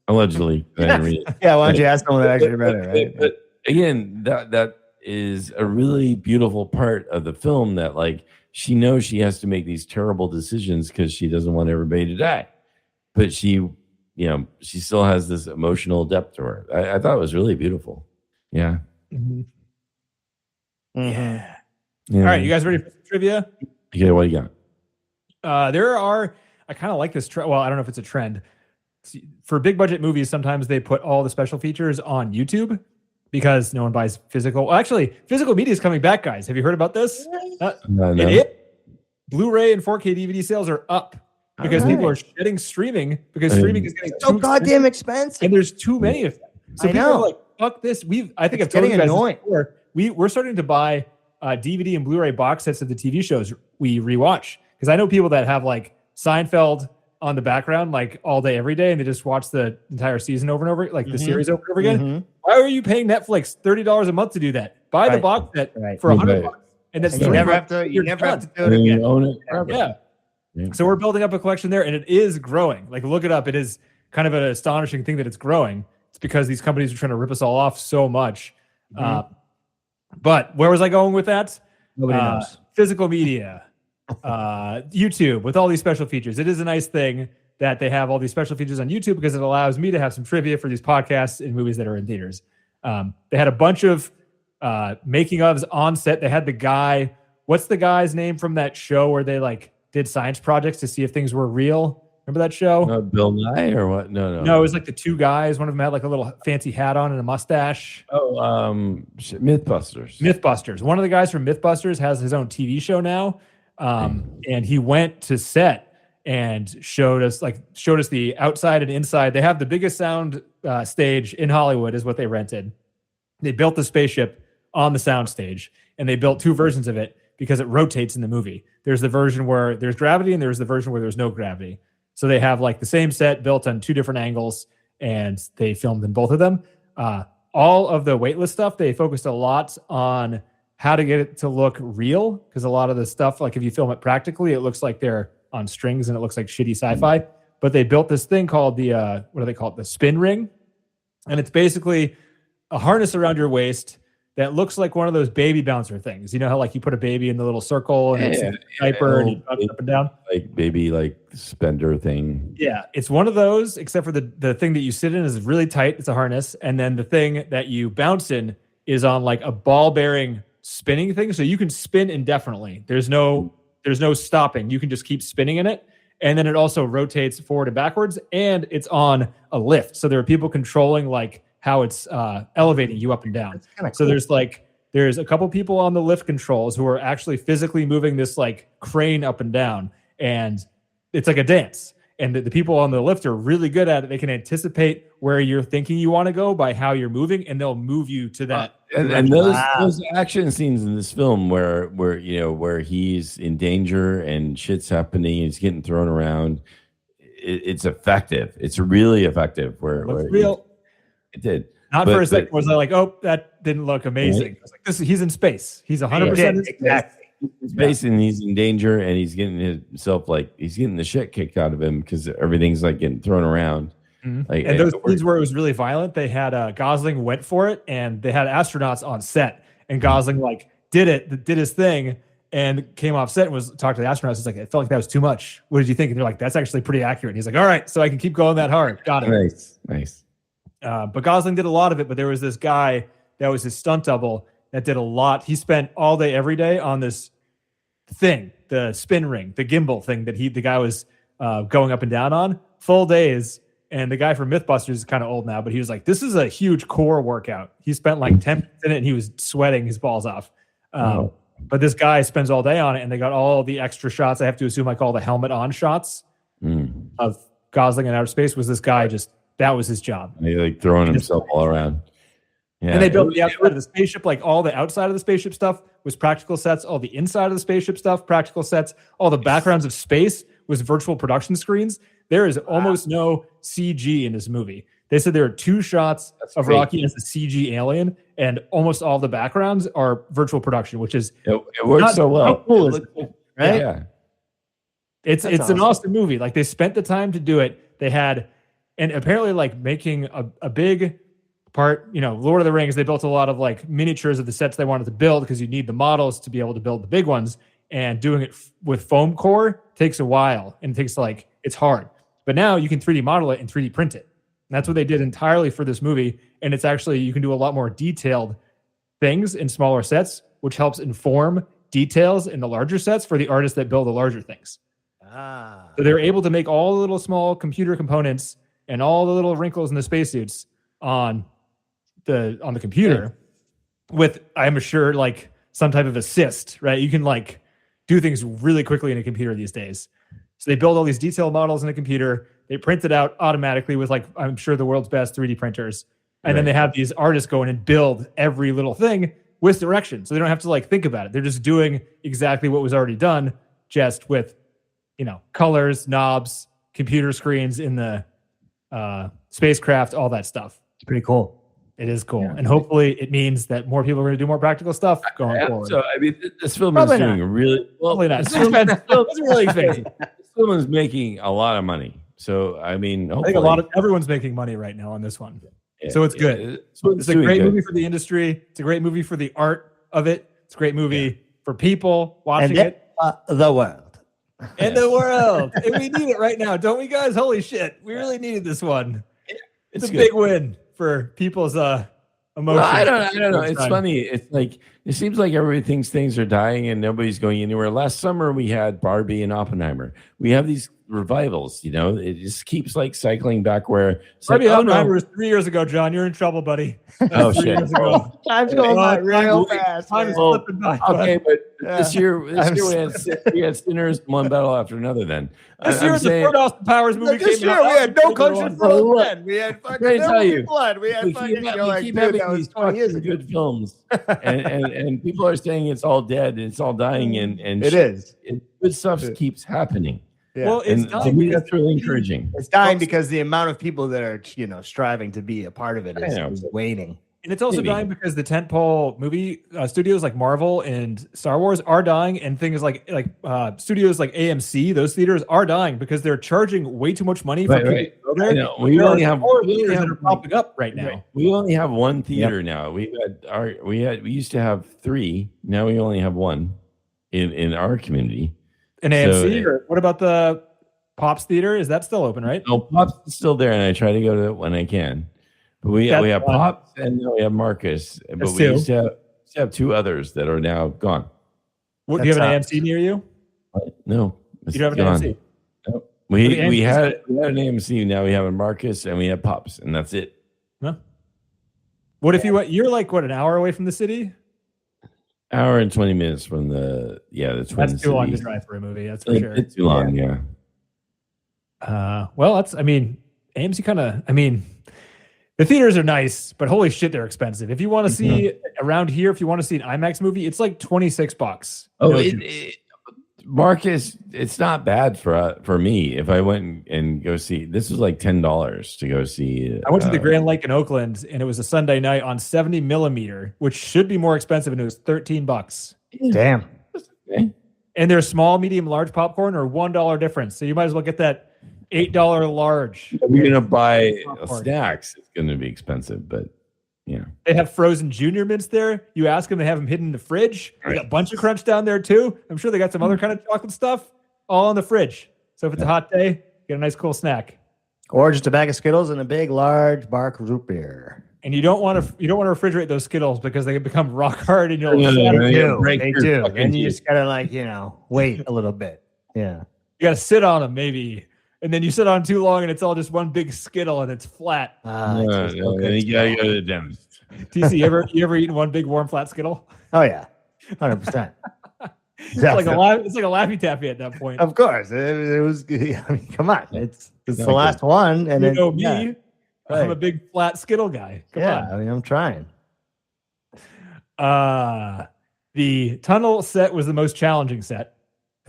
I didn't read it. Yeah, why don't you ask someone that actually read it, right? But again, that is a really beautiful part of the film, that like she knows she has to make these terrible decisions because she doesn't want everybody to die. But she still has this emotional depth to her. I thought it was really beautiful. Yeah. Mm-hmm. Mm-hmm. Yeah. All right, you guys ready for some trivia? Okay, what do you got? I kind of like this trend. Well, I don't know if it's a trend. For big budget movies, sometimes they put all the special features on YouTube because no one buys physical. Well, actually, physical media is coming back, guys. Have you heard about this? No. Blu-ray and 4K DVD sales are up. Because people are shedding streaming because streaming is getting so goddamn expensive, and the's too many of them. So people are like, "Fuck this!" I think I've told you guys this before. We're starting to buy DVD and Blu-ray box sets of the TV shows we rewatch. Because I know people that have like Seinfeld on the background like all day, every day, and they just watch the entire season over and over, like the series over and over again. Why are you paying Netflix $30 a month to do that? Buy the box set for $100, and that's you never have to. You never have to do it again. You own it. Yeah. So we're building up a collection there, and it is growing. Like, look it up. It is kind of an astonishing thing that it's growing. It's because these companies are trying to rip us all off so much. But where was I going with that? Nobody knows. Physical media, YouTube with all these special features. It is a nice thing that they have all these special features on YouTube because it allows me to have some trivia for these podcasts and movies that are in theaters. They had a bunch of making ofs on set. They had the guy. What's the guy's name from that show where they like did science projects to see if things were real? Remember that show? Bill Nye or what? No. No, it was like the two guys. One of them had like a little fancy hat on and a mustache. Mythbusters. Mythbusters. One of the guys from Mythbusters has his own TV show now, and he went to set and showed us the outside and inside. They have the biggest sound stage in Hollywood, is what they rented. They built the spaceship on the sound stage, and they built two versions of it because it rotates in the movie. There's the version where there's gravity, and there's the version where there's no gravity. So they have like the same set built on two different angles, and they filmed in both of them. All of the weightless stuff, they focused a lot on how to get it to look real, because a lot of the stuff, like if you film it practically, it looks like they're on strings and it looks like shitty sci-fi. But they built this thing called the, what do they call it? The spin ring. And it's basically a harness around your waist that looks like one of those baby bouncer things. You know how like you put a baby in the little circle and it's a diaper and you bounce up and down? Like baby like spender thing. Yeah, it's one of those, except for the thing that you sit in is really tight. It's a harness. And then the thing that you bounce in is on like a ball bearing spinning thing. So you can spin indefinitely. There's no stopping. You can just keep spinning in it. And then it also rotates forward and backwards, and it's on a lift. So there are people controlling like how it's elevating you up and down. So cool. there's a couple people on the lift controls who are actually physically moving this like crane up and down, and it's like a dance. And the people on the lift are really good at it. They can anticipate where you're thinking you want to go by how you're moving, and they'll move you to that. And those action scenes in this film where he's in danger and shit's happening, he's getting thrown around. It's effective. It's really effective. Where real. It did. For a second was I like, oh, that didn't look amazing. Right? I was like, he's in space. He's 100% in space. Exactly. Space, and he's in danger, and he's getting he's getting the shit kicked out of him because everything's like getting thrown around. Mm-hmm. And those scenes where it was really violent, they had Gosling went for it, and they had astronauts on set, and Gosling like did his thing, and came off set and was talking to the astronauts. It's like, it felt like that was too much. What did you think? And they're like, that's actually pretty accurate. And he's like, all right, so I can keep going that hard. Got it. Nice. But Gosling did a lot of it, but there was this guy that was his stunt double that did a lot. He spent all day, every day on this thing, the spin ring, the gimbal thing that the guy was going up and down on, full days. And the guy from Mythbusters is kind of old now, but he was like, this is a huge core workout. He spent like 10 minutes in it, and he was sweating his balls off. But this guy spends all day on it, and they got all the extra shots. I have to assume like all the helmet on shots of Gosling in outer space. Was this guy that was his job. And he like throwing himself all around. Yeah. And they built the outside of the spaceship, like all the outside of the spaceship stuff was practical sets, all the inside of the spaceship stuff, practical sets, all the backgrounds of space was virtual production screens. There is almost no CG in this movie. They said there are 2 shots of Rocky as the CG alien, and almost all the backgrounds are virtual production, which is it works so well. How cool is it, right? Yeah. It's awesome. An awesome movie. Like, they spent the time to do it. They had, and apparently like making a big part, Lord of the Rings, they built a lot of like miniatures of the sets they wanted to build because you need the models to be able to build the big ones, and doing it with foam core takes a while, and it's hard. But now you can 3D model it and 3D print it. And that's what they did entirely for this movie. And it's actually, you can do a lot more detailed things in smaller sets, which helps inform details in the larger sets for the artists that build the larger things. So they're able to make all the little small computer components and all the little wrinkles in the spacesuits on the computer with, I'm sure, like some type of assist, right? You can like do things really quickly in a computer these days. So they build all these detailed models in a computer. They print it out automatically with like, I'm sure, the world's best 3D printers. And then they have these artists go in and build every little thing with direction. So they don't have to like think about it. They're just doing exactly what was already done, just with, colors, knobs, computer screens in the spacecraft, all that stuff. It's pretty cool. It is cool. Yeah. And hopefully it means that more people are going to do more practical stuff going forward. So, I mean, this film Probably is doing not. really well. Probably not. It's really expensive. This film is making a lot of money. So, I mean, I think everyone's making money right now on this one. Yeah, so it's good. It's a great movie for the industry. It's a great movie for the art of it. It's a great movie for people watching it. The world. And the world. And we need it right now, don't we, guys? Holy shit. We really needed this one. It's a big win for people's emotions. Well, I don't know. It's funny. It's like it seems like everybody thinks things are dying and nobody's going anywhere. Last summer we had Barbie and Oppenheimer. We have these revivals. It just keeps like cycling back where Barbie and Oppenheimer was 3 years ago. John, you're in trouble, buddy. Oh shit! Time's going by real fast. Okay, but this year we had Sinners, one battle after another. Then this year the Ford Austin Powers movie this came year out. We had No Country for Old Men. We had fucking Blood. We had fucking that was 20 years of good films, and people are saying it's all dead, and it's all dying, and it is. Good stuff keeps happening. Yeah. Well, it's to me, that's really encouraging. It's dying because the amount of people that are, striving to be a part of it is waning. And it's also dying because the tentpole movie studios like Marvel and Star Wars are dying, and things like studios like AMC, those theaters are dying because they're charging way too much money for people to go there. We only have theaters that are popping up right now. We only have one theater now. We used to have 3. Now we only have one in our community. An AMC, or what about the Pops Theater? Is that still open, right? No, Pops is still there, and I try to go to it when I can. But we have Pops, and then we have Marcus. But we used to have 2 others that are now gone. Do you have an AMC near you? No. You don't have an AMC? No. We had an AMC, now we have a Marcus, and we have Pops, and that's it. Huh? What if you're like, an hour away from the city? Hour and 20 minutes from the Twin Cities. That's too long to drive for a movie. That's for sure. It's too long, yeah. Well, AMC kind of. The theaters are nice, but holy shit, they're expensive. If you want to see around here, if you want to see an IMAX movie, it's like $26. Oh, Marcus, it's not bad for me. If I went and go see, this was like $10 to go see. I went to the Grand Lake in Oakland, and it was a Sunday night on 70 millimeter, which should be more expensive, and it was $13. Damn. Okay. And their small, medium, large popcorn are $1 difference. So you might as well get that $8 large. If you're gonna buy snacks, it's gonna be expensive, but yeah. They have frozen junior mints there. You ask them, they have them hidden in the fridge. They got a bunch of crunch down there too. I'm sure they got some other kind of chocolate stuff all in the fridge. So if it's a hot day, get a nice cool snack. Or just a bag of Skittles and a big, large Bark root beer. And you don't want to refrigerate those Skittles because they become rock hard and you'll they do. And you just gotta wait a little bit. Yeah. You gotta sit on them maybe. And then you sit on too long and it's all just one big Skittle and it's flat. You gotta go to the dentist. TC, you ever eaten one big warm flat Skittle? Oh yeah. 100%. It's like a Laffy Taffy at that point. Of course. It was come on. It's the last one. And me. I'm a big flat Skittle guy. Come on. I'm trying. The tunnel set was the most challenging set.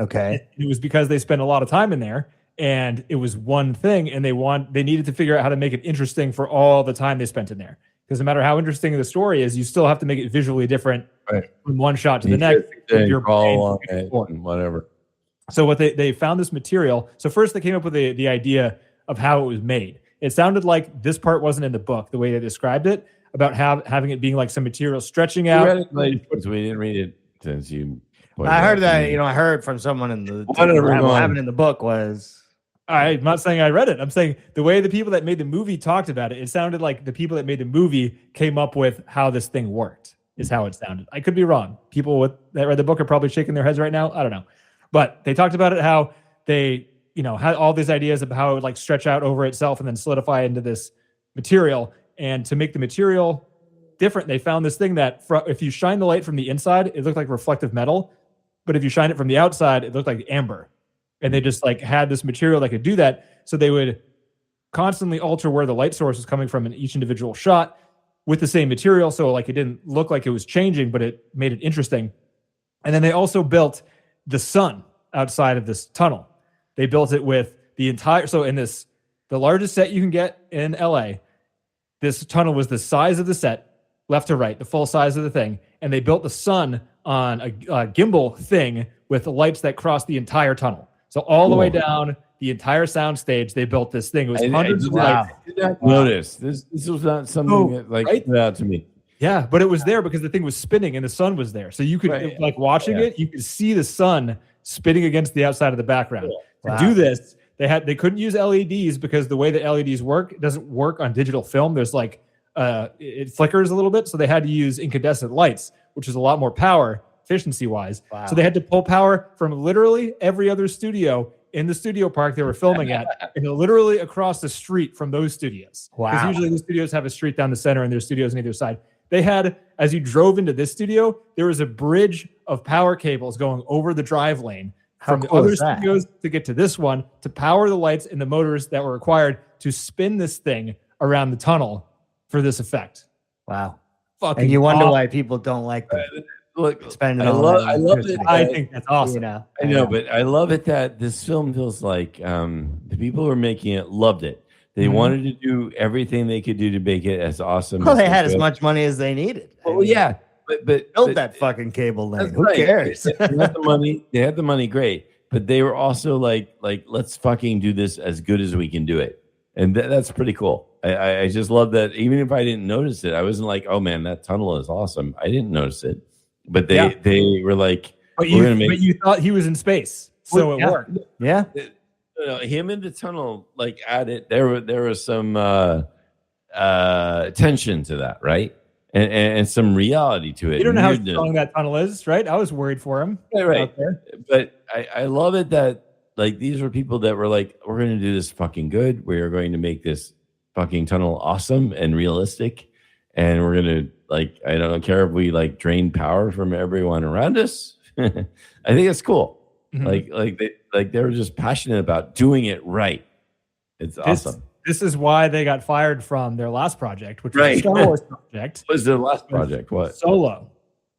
Okay. It was because they spent a lot of time in there, and it was one thing, and they needed to figure out how to make it interesting for all the time they spent in there. Because no matter how interesting the story is, you still have to make it visually different from one shot to the next. Whatever. So what they found this material. So first they came up with the idea of how it was made. It sounded like this part wasn't in the book, the way they described it, about having it being like some material stretching out. We didn't read it since you. I heard that, I heard from someone in the what happened in the book was. I'm not saying I read it. I'm saying the way the people that made the movie talked about it, it sounded like the people that made the movie came up with how this thing worked, is how it sounded. I could be wrong. People that read the book are probably shaking their heads right now. I don't know. But they talked about it, how they, had all these ideas of how it would like stretch out over itself and then solidify into this material. And to make the material different, they found this thing that if you shine the light from the inside, it looked like reflective metal. But if you shine it from the outside, it looked like amber. And they just had this material that could do that. So they would constantly alter where the light source was coming from in each individual shot with the same material. So like it didn't look like it was changing, but it made it interesting. And then they also built the sun outside of this tunnel. They built it with the entire, so in this, the largest set you can get in LA, this tunnel was the size of the set, left to right, the full size of the thing. And they built the sun on a gimbal thing with the lights that crossed the entire tunnel. So all the way down the entire sound stage, they built this thing. It was hundreds of lights. I did not notice. This was not something that stood out to me. Yeah, but it was there because the thing was spinning and the sun was there. So you could, like watching it, you could see the sun spinning against the outside of the background. To do this, they couldn't use LEDs because the way that LEDs work, it doesn't work on digital film. There's like, it flickers a little bit. So they had to use incandescent lights, which is a lot more power efficiency wise. Wow. So they had to pull power from literally every other studio in the studio park they were filming at, and literally across the street from those studios. Because usually the studios have a street down the center and there's studios on either side. They had, as you drove into this studio, there was a bridge of power cables going over the drive lane from the other studios to get to this one to power the lights and the motors that were required to spin this thing around the tunnel for this effect. Wow. Fucking and you wonder why people don't like that. Look, spending I love it. I think that's awesome. You know, I know, but I love it that this film feels like the people who are making it loved it. They wanted to do everything they could do to make it as awesome. Well, they had as much money as they needed. Oh yeah, but build that fucking cable lane. Who cares? They had the money. They had the money. Great, but they were also like let's fucking do this as good as we can do it, and that's pretty cool. I just love that. Even if I didn't notice it, I wasn't like, oh man, that tunnel is awesome. I didn't notice it, but they were like, but you thought he was in space, so it worked. Yeah. Him in the tunnel, like added there was some tension to that, right? And some reality to it. You don't know how strong that tunnel is, right? I was worried for him. Right. But I love it that like these were people that were like, we're going to do this fucking good. We are going to make this fucking tunnel awesome and realistic. And we're going to like, I don't care if we like drain power from everyone around us. I think it's cool. Like they were just passionate about doing it right. It's awesome. This is why they got fired from their last project, which was a Star Wars project. What was their last project? What? Solo.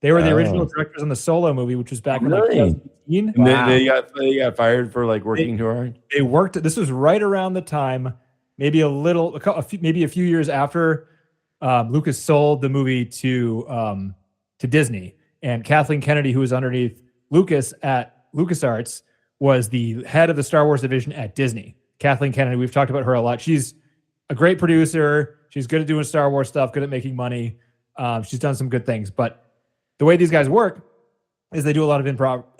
They were the original directors on the Solo movie, which was back in like 2018. Wow. They got fired for like working too hard. They worked. This was right around the time, maybe a few years after Lucas sold the movie to Disney, and Kathleen Kennedy, who was underneath Lucas at LucasArts, was the head of the Star Wars division at Disney. Kathleen Kennedy, we've talked about her a lot. She's a great producer. She's good at doing Star Wars stuff, good at making money. She's done some good things. But the way these guys work is they do a lot of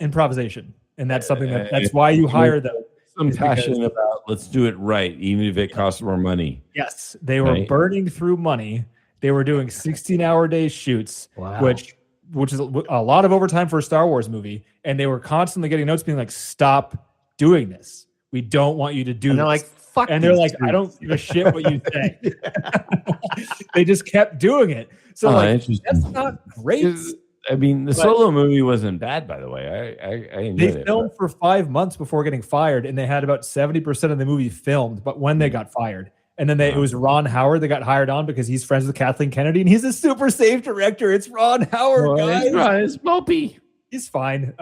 improvisation. And that's something that's why you hire them. I'm passionate about let's do it right, even if it costs more money. Yes. They were burning through money. They were doing 16-hour day shoots, which is a lot of overtime for a Star Wars movie. And they were constantly getting notes being like, stop doing this. We don't want you to do this. They're like, fuck. And they're like, I don't give a shit what you say. They just kept doing it. So that's not great. I mean, the Solo movie wasn't bad, by the way. I enjoyed it. They filmed for 5 months before getting fired, and they had about 70% of the movie filmed, but when they got fired. And then it was Ron Howard that got hired on because he's friends with Kathleen Kennedy, and he's a super safe director. It's Ron Howard, guys. It's Mopey. He's fine.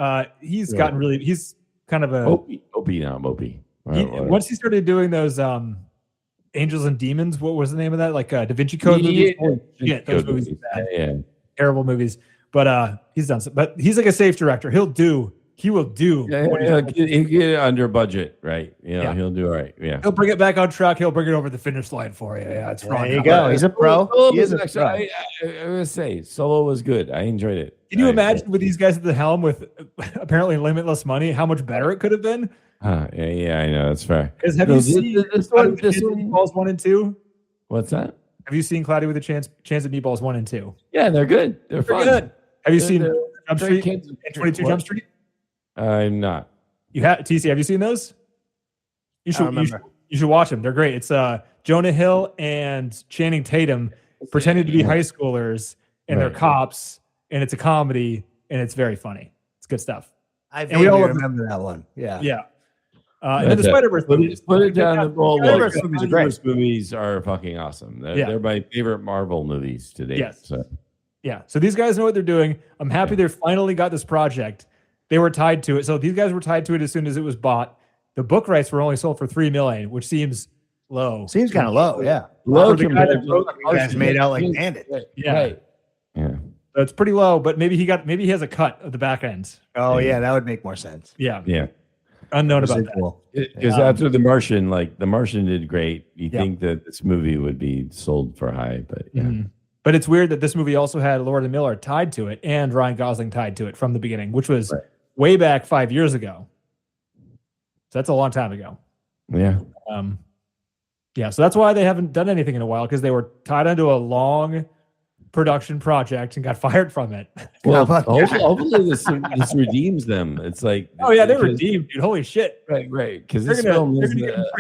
He's gotten really. He's kind of a Mopey. Once he started doing those Angels and Demons, what was the name of that? Like Da Vinci Code movies. Those movies are bad. Yeah. Terrible movies. But he's done some. But he's like a safe director. He will do. He'll get under budget, right? He'll do all right. Yeah, he'll bring it back on track. He'll bring it over the finish line for you. Yeah, it's wrong. There you go. He's a pro. He is a pro. I was gonna say Solo was good. I enjoyed it. Can you imagine with these guys at the helm with apparently limitless money, how much better it could have been? Yeah, I know that's fair. Because have you seen this one, Meatballs 1 and 2? What's that? Have you seen Cloudy with a Chance of Meatballs 1 and 2? Yeah, they're good. They're fun. Good. Have you seen Jump Street and 22 Jump Street? I'm not. You have TC. Have you seen those? You should watch them. They're great. It's Jonah Hill and Channing Tatum pretending to be high schoolers, and they're cops, and it's a comedy, and it's very funny. It's good stuff. I vaguely remember that one. Yeah. And then the Spider-Verse movies. Put it down the bowl. Spider-Verse movies are great. Spider-Verse movies are fucking awesome. They're my favorite Marvel movies to date. Yes. So. Yeah. So these guys know what they're doing. I'm happy they finally got this project. They were tied to it. So these guys were tied to it as soon as it was bought. The book rights were only sold for $3 million, which seems low. Seems kind of low, yeah. Low for the guy that wrote you guys made out like bandit. Yeah. Right. Yeah. So it's pretty low, but maybe he has a cut of the back end. Oh yeah, that would make more sense. Yeah. Yeah. Unknown about that. Because after The Martian, The Martian did great. You think that this movie would be sold for high, but yeah. Mm-hmm. But it's weird that this movie also had Lord and Miller tied to it and Ryan Gosling tied to it from the beginning, which was way back 5 years ago. So that's a long time ago. Yeah. Yeah. So that's why they haven't done anything in a while, because they were tied into a long production project and got fired from it. Well, hopefully this redeems them. It's like, oh yeah, they're redeemed, dude. Holy shit. Right. Because this film is.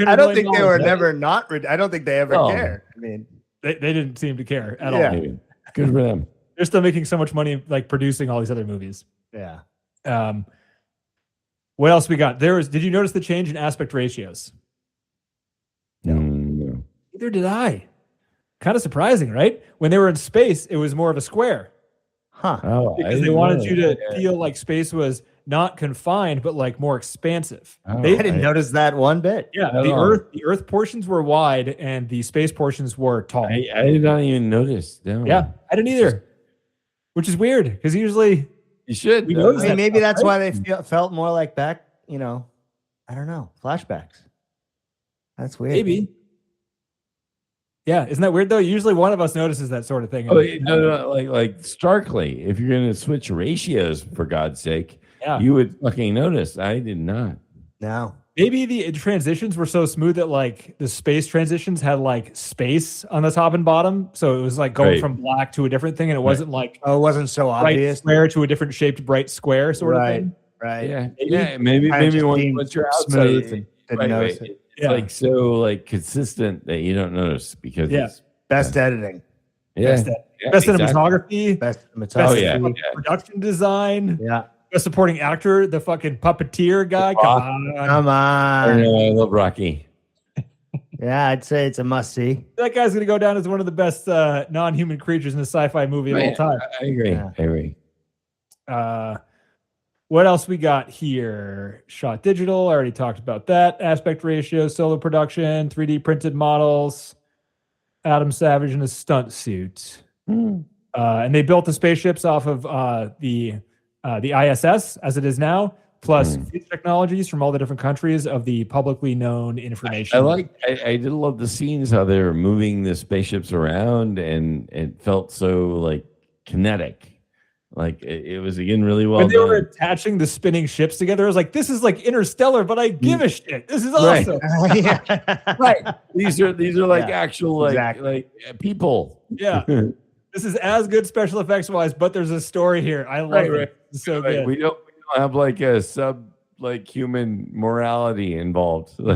I don't think they were never not. I don't think they ever cared. I mean, they didn't seem to care at all. Good for them. They're still making so much money, producing all these other movies. Yeah. What else we got? Did you notice the change in aspect ratios? No. Neither did I. Kind of surprising, right? When they were in space, it was more of a square. Huh. Oh, because they wanted you to feel like space was not confined, but more expansive. I didn't notice that one bit. Yeah, the Earth portions were wide and the space portions were tall. I did not even notice. No. Yeah, I didn't either. Which is weird, because usually you should. Maybe that's why they felt more like back. I don't know, flashbacks. That's weird. Maybe. Yeah, isn't that weird though? Usually one of us notices that sort of thing. Oh no, like starkly. If you're going to switch ratios, for God's sake, you would fucking notice. I did not. No. Maybe the transitions were so smooth that the space transitions had space on the top and bottom, so it was going from black to a different thing, and it wasn't it wasn't so obvious. Square to a different shaped bright square sort of thing. Right. Yeah. Maybe once you're outside, it's so consistent that you don't notice, because it's best editing. Best cinematography. Best cinematography. Production design. Yeah. Best supporting actor, the fucking puppeteer guy. Come on. I love Rocky. Yeah, I'd say it's a must see. That guy's gonna go down as one of the best non-human creatures in a sci-fi movie of all time. I agree. Yeah. I agree. What else we got here? Shot digital. I already talked about that. Aspect ratio, solo production, 3D printed models. Adam Savage in a stunt suit. And they built the spaceships off of the ISS as it is now, plus future technologies from all the different countries of the publicly known information. I did love the scenes, how they were moving the spaceships around, and it felt so kinetic. It was again really well when they done. were attaching the spinning ships together, I was like, this is Interstellar, but I give a shit. This is awesome. Right. These are actual people. Yeah. This is as good special effects wise, but there's a story here. I love it. It's so good. We don't have a sub human morality involved. Oh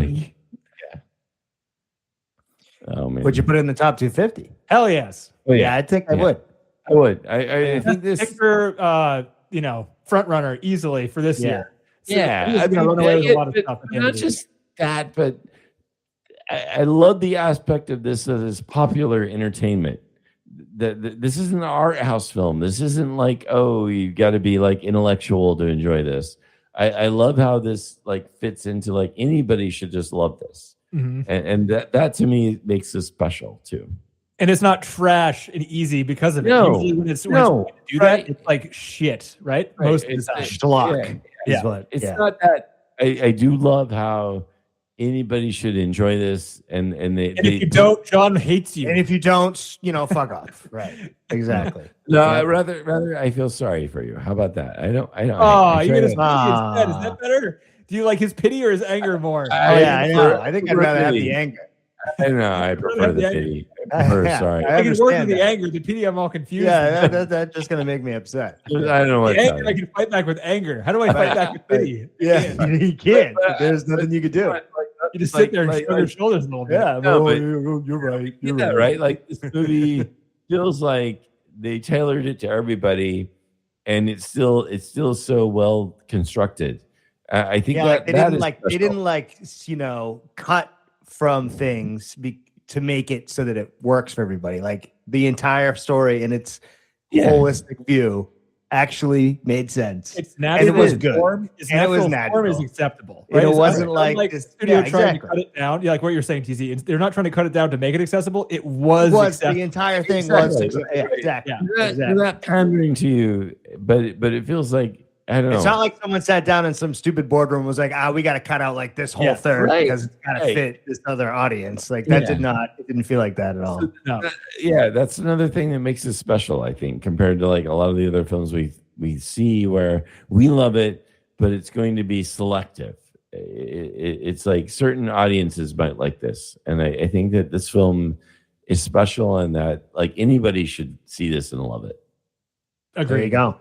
man. Would you put it in the top 250? Hell yes. Oh, yeah, I think I would. I would. I think this for front runner easily for this year. So I mean, run away with a lot of stuff. Not just that, but I love the aspect of this as popular entertainment. This isn't an art house film. This isn't you got to be intellectual to enjoy this. I love how this fits into anybody should just love this, and that to me makes this special too. And it's not trash and easy because of it. No, usually when it's that, it's shit, right? Most of the time. Schlock. It's not that. I do love how anybody should enjoy this, and if you don't, John hates you. And if you don't, fuck off. Right. Exactly. No, rather I feel sorry for you. How about that? I don't. Oh, you're gonna pity instead. Is that better? Do you like his pity or his anger more? I know. I think I'd rather have the anger. I know. I prefer the pity. Sorry. I can work with the anger. The pity, I'm all confused. Yeah, that's just going to make me upset. I don't know what anger, I can fight back with anger. How do I fight back with pity? Yeah, you can't. There's nothing you can do. You just sit there and shrug your shoulders a little bit. Yeah, you're right. You're right. Right? This movie feels like they tailored it to everybody, and it's still so well constructed. I think like that they didn't like cut from things to make it so that it works for everybody. Like the entire story in its holistic view actually made sense. It's natural. And it was good. Form is acceptable. Right? It wasn't like the studio trying to cut it down. Yeah, like what you're saying, TZ. They're not trying to cut it down to make it accessible. It was the entire thing was exactly. They're not pandering to you, but it feels like, I don't know. It's not like someone sat down in some stupid boardroom and was like, we got to cut out like this whole third because it's got to fit this other audience. Like that it didn't feel like that at all. No. Yeah, that's another thing that makes it special, I think, compared to like a lot of the other films we see where we love it, but it's going to be selective. It's like certain audiences might like this. And I think that this film is special and that like anybody should see this and love it. Agreed. There you go.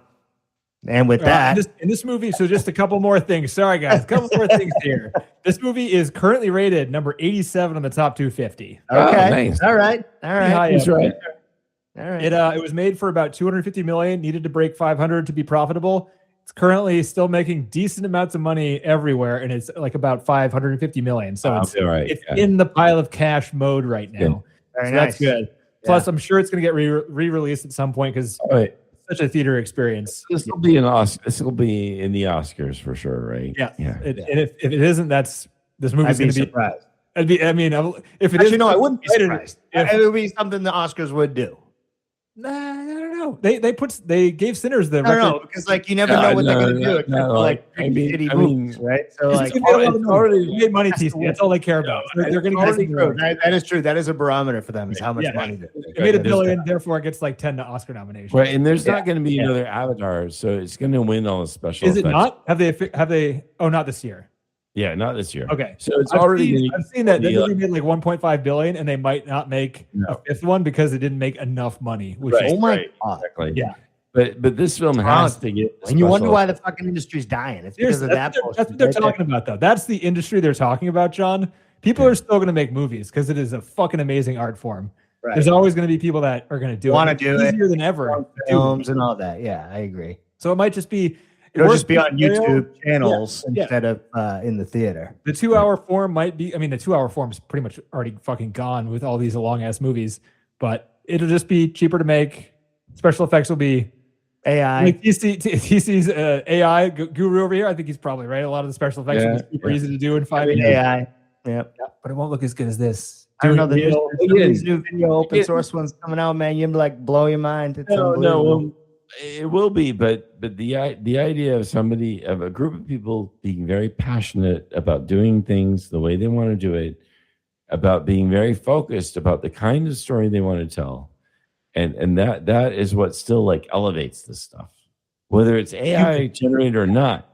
And with that, in this movie, so just a couple more things. Sorry, guys, a couple more things here. This movie is currently rated number 87 on the top 250. Okay, nice. All right. That's right. All right. It was made for about 250 million. Needed to break 500 to be profitable. It's currently still making decent amounts of money everywhere, and it's like about 550 million. So it's in the pile of cash mode right now. Very so nice. That's good. Plus, I'm sure it's going to get re-released at some point because. Such a theater experience. This will be This will be in the Oscars for sure, right? Yeah. And if it isn't, this movie's going to be surprised. If it Actually, is, no, I wouldn't be surprised. It would be something the Oscars would do. Nah, I don't know. They gave Sinners the record. No, because like you never know what they're going to do. Shitty movies, right? So like, it's already made money. That's all they care about. They're going to get. That is true. That is a barometer for them. Is how much money it made $1 billion. Therefore, it gets like 10 Oscar nominations. Right, and there's not going to be another Avatar, so it's going to win all the special. Is it not? Have they? Oh, not this year. Yeah, not this year. Okay, so it's already. I've seen that. They made like 1.5 billion, and they might not make a fifth one because it didn't make enough money. Which is God! Exactly. Yeah, but this film has to get. And you wonder why the fucking industry's dying. It's because of that. That's what they're talking about, though. That's the industry they're talking about, John. People are still going to make movies because it is a fucking amazing art form. Right. There's always going to be people that are going to do it. Easier than ever. Films and all that. Yeah, I agree. So it might just be. It'll just be on YouTube channels instead of in the theater. The 2-hour form might be. I mean, the 2-hour form is pretty much already fucking gone with all these long ass movies. But it'll just be cheaper to make. Special effects will be AI. Like TC's AI guru over here. I think he's probably right. A lot of the special effects will be super easy to do in 5 minutes. AI. Yep. But it won't look as good as this. I don't know. These new video open source ones coming out, man. You like blow your mind. It's unbelievable. It will be, but the idea of a group of people being very passionate about doing things the way they want to do it, about being very focused about the kind of story they want to tell, and that is what still like elevates this stuff, whether it's AI generated or not.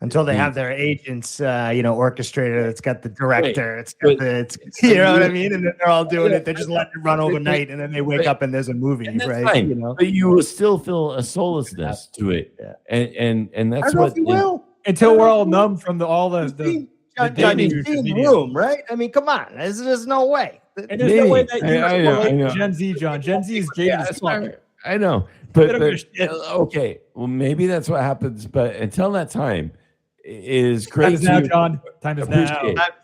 Until they have their agents, orchestrated. It's got the director. It's got you know what I mean? And then they're all doing it. They're just letting it run overnight, and then they wake up and there's a movie, right? Fine. But you will still feel a soullessness to it, and that's what. Until we're all numb from all the room, right? I mean, come on. There's no way. And there's no way that you relate to Gen Z, John. Gen Z is jaded as fuck. I know. But okay, well, maybe that's what happens. But until that time, it is great. Time is now, John. Time is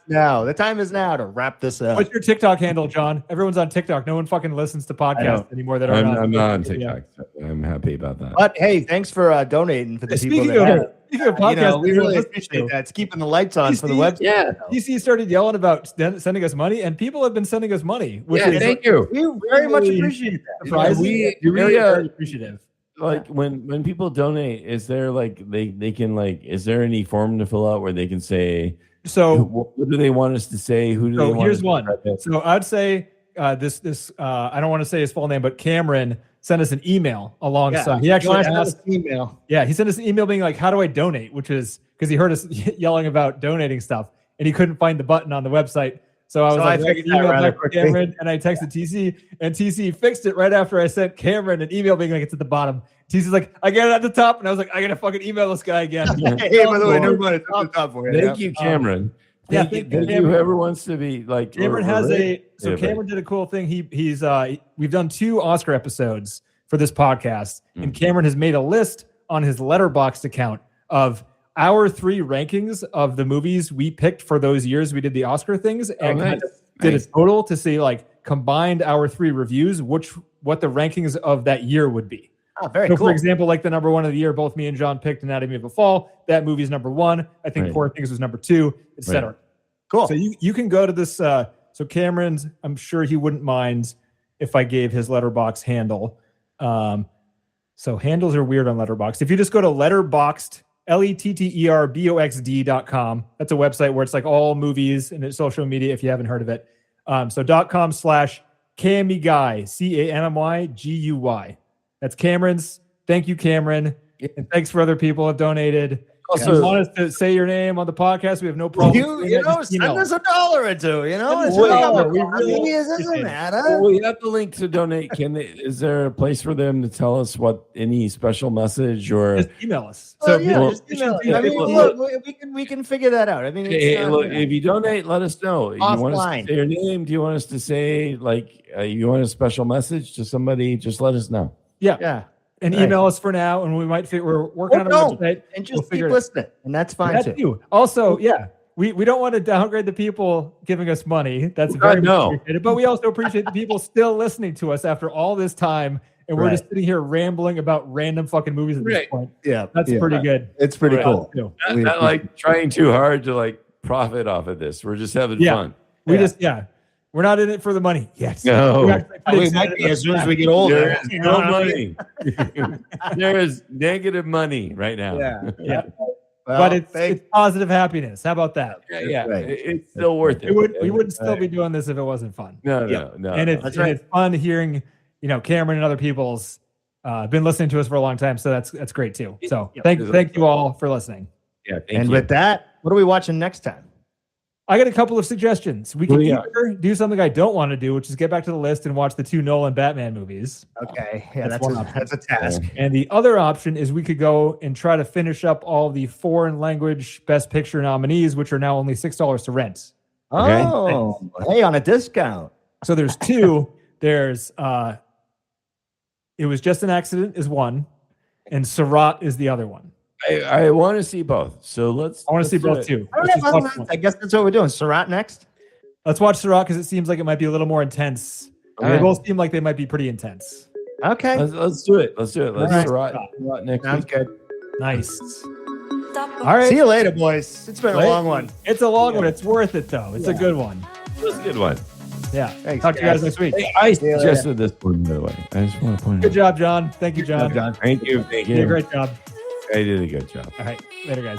now. The time is now to wrap this up. What's your TikTok handle, John? Everyone's on TikTok. No one fucking listens to podcasts anymore. I'm not on TikTok. So I'm happy about that. But hey, thanks for donating for the people that have. Speaking of podcasts, we really appreciate that. It's keeping the lights on for the website. Yeah, DC started yelling about sending us money, and people have been sending us money. Thank you. We very much appreciate that. Very appreciative. Like when people donate, is there like they can like is there any form to fill out where they can say what do they want us to say? Who do they want? Here's one. So I'd say this I don't want to say his full name, but Cameron sent us an email alongside. He actually asked email. Yeah, he sent us an email being like, "How do I donate?" Which is because he heard us yelling about donating stuff, and he couldn't find the button on the website. So I was like, email back to Cameron, and I texted TC, and TC fixed it right after I sent Cameron an email being like, it's at the bottom. TC's like, I get it at the top, and I was like, I gotta fucking email this guy again. Hey, by the way, never mind, it's at the top for you. Thank you, Cameron. Thank you, whoever wants to be like. Cameron Cameron did a cool thing. He's we've done 2 Oscar episodes for this podcast, and Cameron has made a list on his Letterboxd account of our 3 rankings of the movies we picked for those years we did the Oscar things, and kind of did a total to see like combined our 3 reviews, what the rankings of that year would be. Oh, very so cool. For example, like the number 1 of the year, both me and John picked Anatomy of a Fall. That movie's number 1. I think Poor Things was number 2, etc. Right. Cool. So you can go to this. So Cameron's, I'm sure he wouldn't mind if I gave his Letterboxd handle. So handles are weird on Letterboxd. If you just go to Letterboxd, letterboxd.com, that's a website where it's like all movies and it's social media if you haven't heard of it. So .com/CamyGuy, CAMMYGUY. That's Cameron's. Thank you, Cameron. And thanks for other people who have donated. Also, if you want us to say your name on the podcast, we have no problem. You know, send us $1 or $2. You know, it doesn't matter. Well, we have the link to donate. Is there a place for them to tell us what any special message or just email us? Just email us. I mean, look, we can figure that out. I mean, look, if you donate, let us know. Offline. You want us to say your name? Do you want us to say you want a special message to somebody? Just let us know. Yeah. And email us for now, and we might we're working on a website. And just keep listening, and that's fine too. Also, we don't want to downgrade the people giving us money. That's very much appreciated. But we also appreciate the people still listening to us after all this time, and we're just sitting here rambling about random fucking movies at this point. Yeah, that's pretty good. It's pretty cool. Not like trying too hard to like profit off of this. We're just having fun. We're not in it for the money yet. No. We might be as soon as we get older. There is no money. There is negative money right now. Yeah. Well, but it's positive happiness. How about that? Yeah. It's still worth it. We wouldn't still be doing this if it wasn't fun. No. And it's fun hearing, Cameron and other people's been listening to us for a long time. So that's great too. So thank you all for listening. Yeah. And with that, what are we watching next time? I got a couple of suggestions. We can either do something I don't want to do, which is get back to the list and watch the 2 Nolan Batman movies. Okay. Yeah, that's a task. And the other option is we could go and try to finish up all the foreign language Best Picture nominees, which are now only $6 to rent. Okay? Oh, hey, on a discount. So there's 2. There's It Was Just an Accident is one, and Surratt is the other one. I want to see both. So I want to see both too. I guess that's what we're doing. Surratt next. Let's watch Surratt because it seems like it might be a little more intense. They both seem like they might be pretty intense. Okay. Let's do it. Let's Surratt next Sounds week. good. Nice. All right. See you later, boys. It's been a long one. It's a long one. It's worth it though. It's a good one. It was a good one. Yeah. Thanks, Talk to you guys next week. Hey, I suggested this one, by the way. I just want to point out. Good job, John. Thank you, John. Thank you. You did a great job. I did a good job. All right. Later, guys.